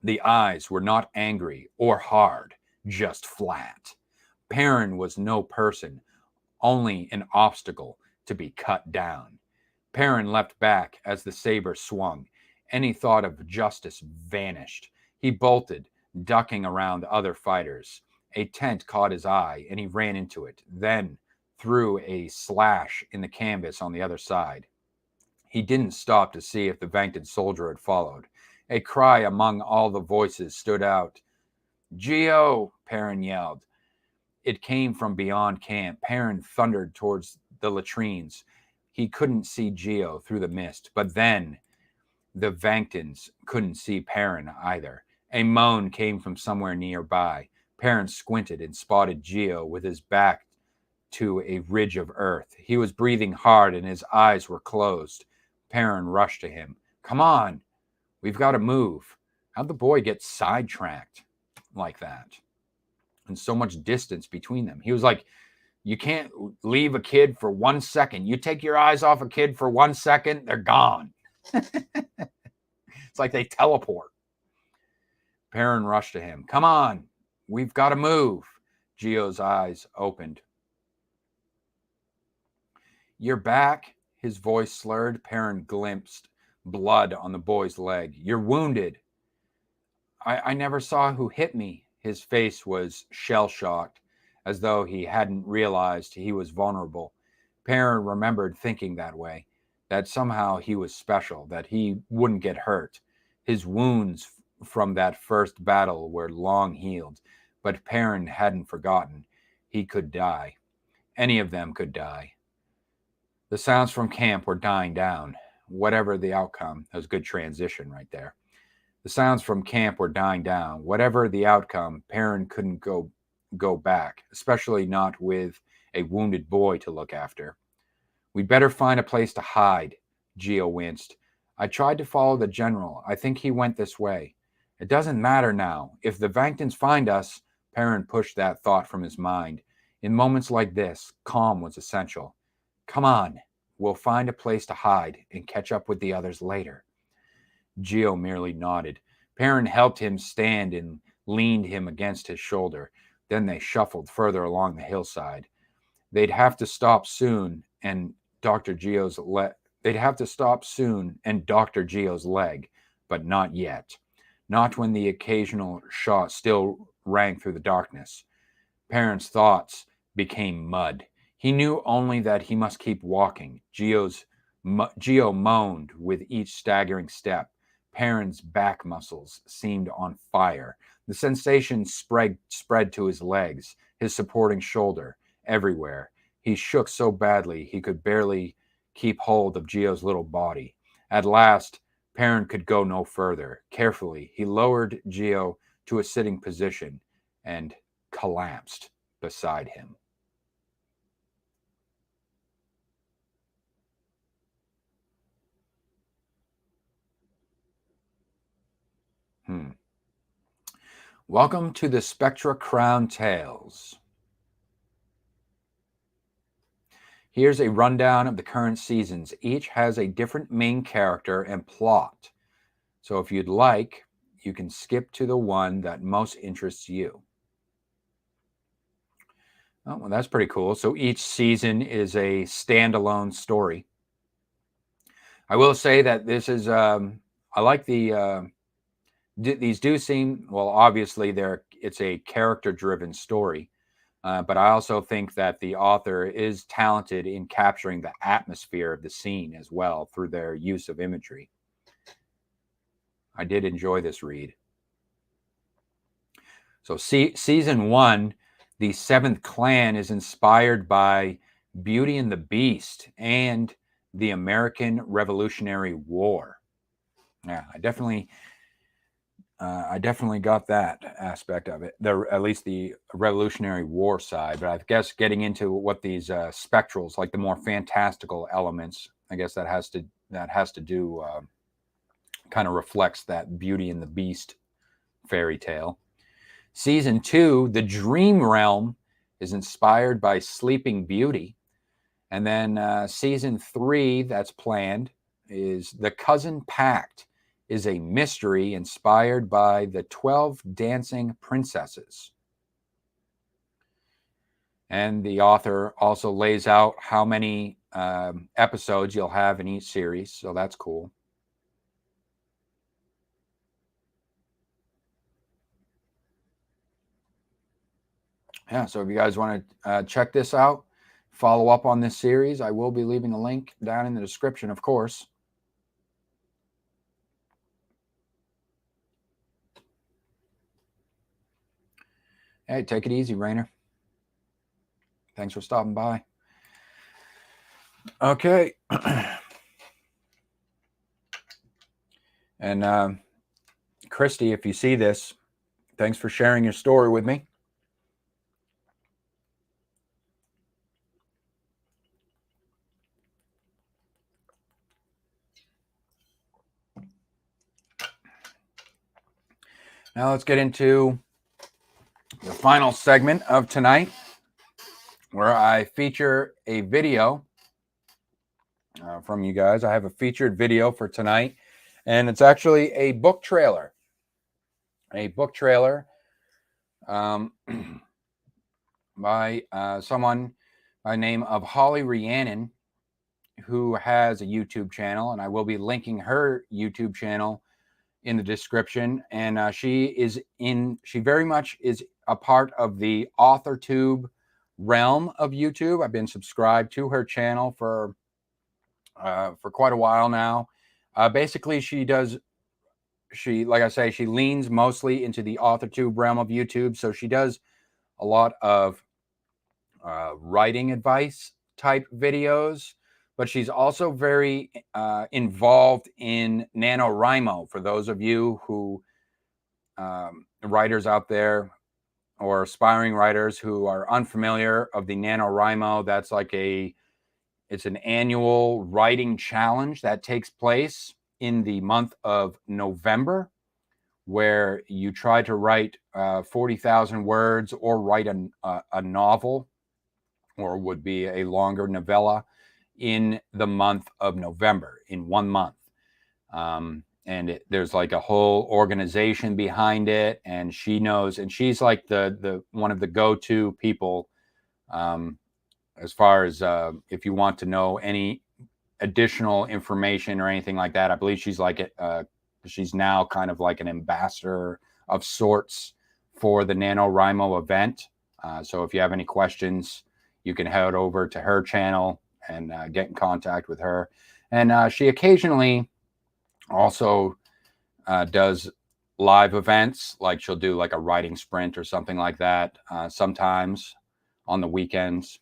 The eyes were not angry or hard, just flat. Perrin was no person, only an obstacle to be cut down. Perrin leapt back as the saber swung. Any thought of justice vanished. He bolted, ducking around other fighters. A tent caught his eye, and he ran into it, then through a slash in the canvas on the other side. He didn't stop to see if the Vangton soldier had followed. A cry among all the voices stood out. Geo, Perrin yelled. It came from beyond camp. Perrin thundered towards the latrines. He couldn't see Geo through the mist, but then the Vangtons couldn't see Perrin either. A moan came from somewhere nearby. Perrin squinted and spotted Geo with his back to a ridge of earth. He was breathing hard and his eyes were closed. Perrin rushed to him. Come on, we've got to move. How'd the boy get sidetracked like that? And so much distance between them. He was like, you can't leave a kid for 1 second. You take your eyes off a kid for 1 second, they're gone. It's like they teleport. Perrin rushed to him. Come on, we've got to move. Geo's eyes opened. You're back? His voice slurred. Perrin glimpsed blood on the boy's leg. You're wounded. I never saw who hit me. His face was shell-shocked, as though he hadn't realized he was vulnerable. Perrin remembered thinking that way, that somehow he was special, that he wouldn't get hurt. His wounds from that first battle were long healed, but Perrin hadn't forgotten. He could die. Any of them could die. The sounds from camp were dying down. Whatever the outcome, that was a good transition right there. The sounds from camp were dying down. Whatever the outcome, Perrin couldn't go back, especially not with a wounded boy to look after. We'd better find a place to hide, Geo winced. I tried to follow the general. I think he went this way. It doesn't matter now. If the Vangtons find us, Perrin pushed that thought from his mind. In moments like this, calm was essential. Come on, we'll find a place to hide and catch up with the others later. Geo merely nodded. Perrin helped him stand and leaned him against his shoulder. Then they shuffled further along the hillside. They'd have to stop soon, and Dr. Geo's leg, but not yet. Not when the occasional shot still rang through the darkness. Perrin's thoughts became mud. He knew only that he must keep walking. Geo moaned with each staggering step. Perrin's back muscles seemed on fire. The sensation spread to his legs, his supporting shoulder, everywhere. He shook so badly he could barely keep hold of Geo's little body. At last, Perrin could go no further. Carefully, he lowered Geo to a sitting position and collapsed beside him. Welcome to the Spectra Crown Tales. Here's a rundown of the current seasons. Each has a different main character and plot. So if you'd like, you can skip to the one that most interests you. Oh, well, that's pretty cool. So each season is a standalone story. I will say that this is, I like these do seem, well, obviously it's a character-driven story, but I also think that the author is talented in capturing the atmosphere of the scene as well through their use of imagery. I did enjoy this read. So season 1, the 7th Clan is inspired by Beauty and the Beast and the American Revolutionary War. Yeah, I definitely got that aspect of it, at least the Revolutionary War side. But I guess getting into what these spectrals, like the more fantastical elements, I guess that has to do kind of reflects that Beauty and the Beast fairy tale. Season 2, the Dream Realm, is inspired by Sleeping Beauty. And then season 3, that's planned, is The Cousin Pact, is a mystery inspired by the 12 Dancing Princesses. And the author also lays out how many episodes you'll have in each series, so that's cool. Yeah, so if you guys want to check this out, follow up on this series, I will be leaving a link down in the description, of course. Hey, take it easy, Rainer. Thanks for stopping by. Okay. And Christy, if you see this, thanks for sharing your story with me. Now let's get into the final segment of tonight, where I feature a video from you guys. I have a featured video for tonight, and it's actually a book trailer. A book trailer by someone by the name of Holly Rhiannon, who has a YouTube channel, and I will be linking her YouTube channel in the description. And she very much is a part of the Authortube realm of YouTube. I've been subscribed to her channel for quite a while now. Basically, like I say, she leans mostly into the Authortube realm of YouTube. So she does a lot of writing advice type videos, but she's also very involved in NaNoWriMo. For those of you who writers out there or aspiring writers who are unfamiliar of the NaNoWriMo, that's like it's an annual writing challenge that takes place in the month of November, where you try to write 40,000 words or write a novel, or would be a longer novella, in the month of November, in 1 month. And there's like a whole organization behind it, and she knows, and she's like the one of the go-to people as far as if you want to know any additional information or anything like that. I believe she's like she's now kind of like an ambassador of sorts for the NaNoWriMo event. So if you have any questions, you can head over to her channel and get in contact with her. And she occasionally also does live events, like she'll do like a writing sprint or something like that, sometimes on the weekends.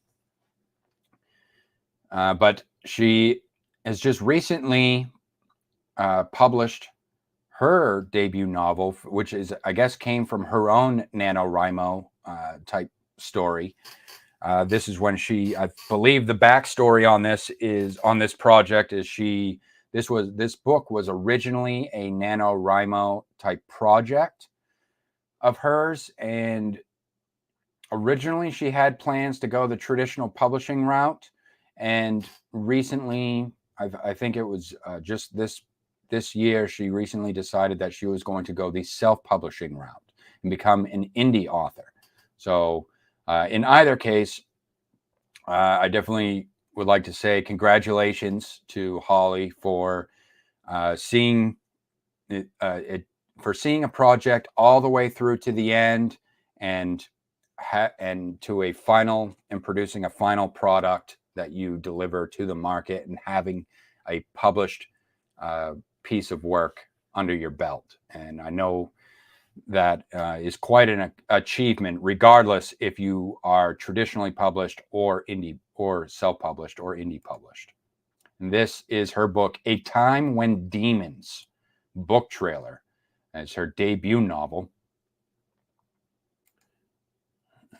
But she has just recently published her debut novel, which is, I guess, came from her own NaNoWriMo type story. This is when I believe the backstory on this project is this book was originally a NaNoWriMo type project of hers, and originally she had plans to go the traditional publishing route, and recently, I think it was just this year, she recently decided that she was going to go the self-publishing route and become an indie author. So in either case, I definitely would like to say congratulations to Holly for seeing a project all the way through to the end, and to a final, and producing a final product that you deliver to the market, and having a published piece of work under your belt. And I know that is quite an achievement, regardless if you are traditionally published or indie or self-published or indie published. And this is her book, A Time When Demons, book trailer. It's her debut novel.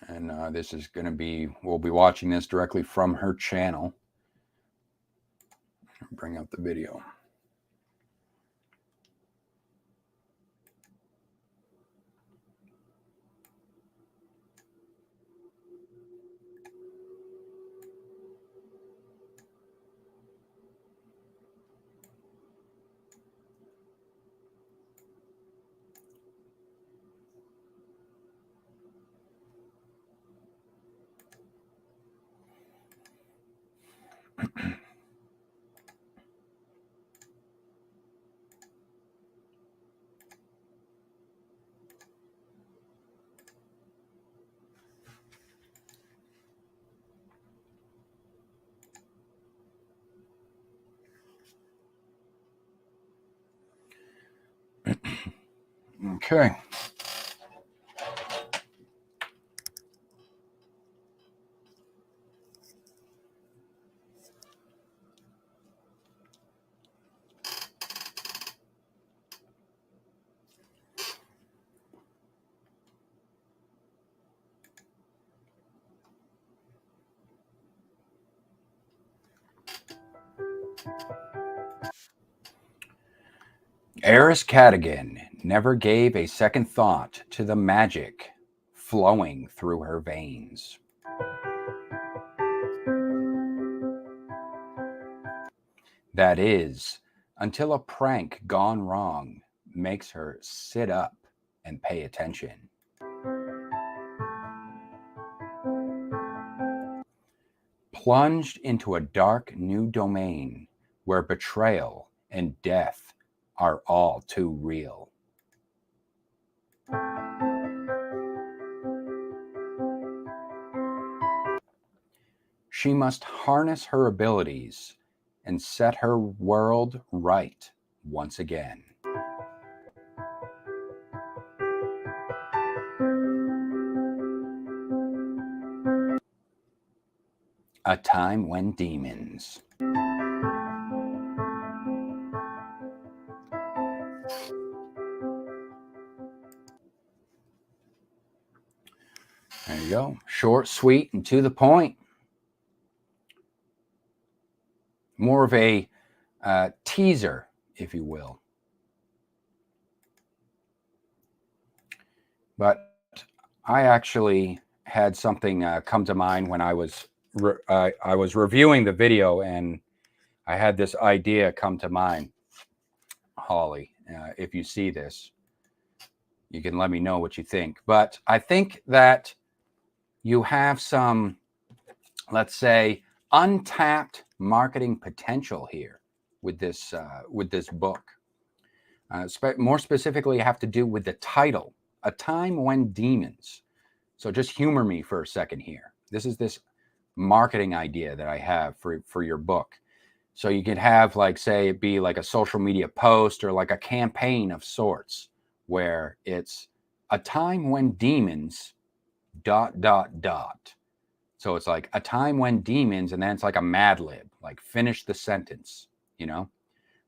And this is going to be, we'll be watching this directly from her channel. Bring up the video. Okay. Eris Cadigan never gave a second thought to the magic flowing through her veins. That is, until a prank gone wrong makes her sit up and pay attention. Plunged into a dark new domain where betrayal and death are all too real. She must harness her abilities and set her world right once again. A Time When Demons. There you go. Short, sweet, and to the point. More of a teaser, if you will. But I actually had something come to mind when I was I was reviewing the video and I had this idea come to mind. Holly, if you see this, you can let me know what you think. But I think that you have some, let's say, untapped marketing potential here with this book. More specifically, have to do with the title, A Time When Demons. So just humor me for a second here. This is this marketing idea that I have for your book. So you could have, like, say it be like a social media post or like a campaign of sorts where it's a time when demons ... So it's like a time when demons, and then it's like a Mad Lib, like finish the sentence, you know?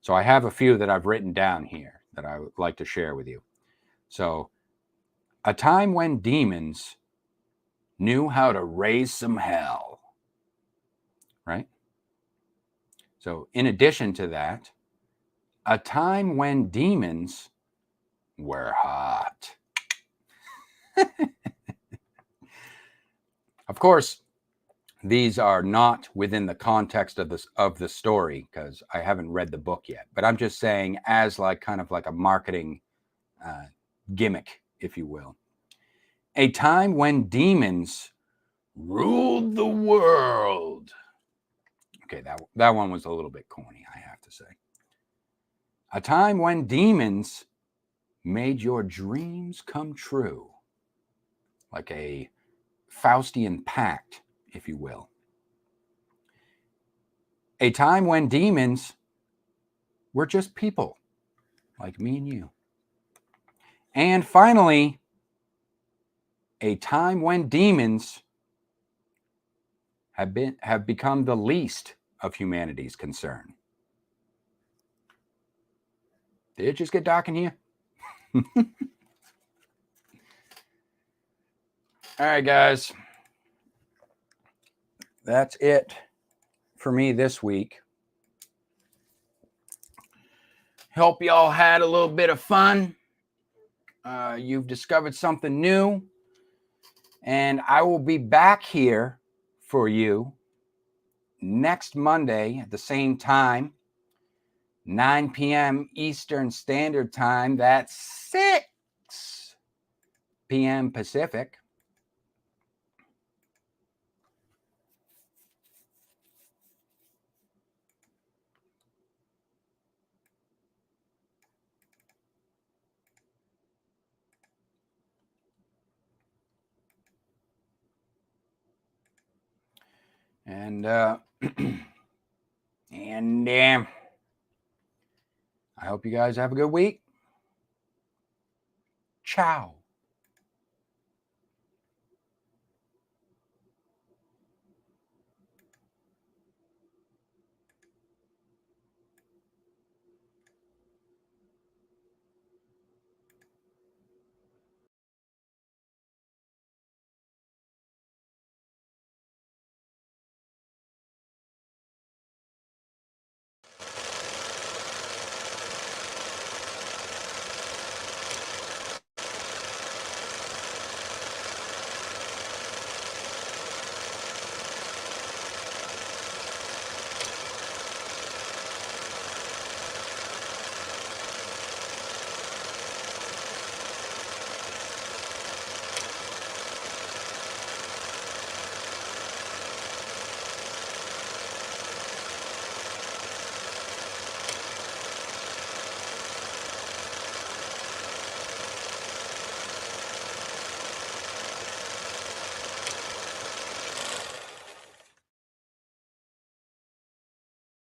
So I have a few that I've written down here that I would like to share with you. So, a time when demons knew how to raise some hell, right? So, in addition to that, a time when demons were hot. Of course, these are not within the context of the story because I haven't read the book yet. But I'm just saying, as like kind of like a marketing gimmick, if you will. A time when demons ruled the world. Okay, that one was a little bit corny, I have to say. A time when demons made your dreams come true. Like a Faustian pact, if you will. A time when demons were just people, like me and you. And finally, a time when demons have become the least of humanity's concern. Did it just get dark in here? All right, guys. That's it for me this week. Hope y'all had a little bit of fun. You've discovered something new. And I will be back here for you next Monday at the same time, 9 p.m. Eastern Standard Time. That's 6 p.m. Pacific. And I hope you guys have a good week. Ciao.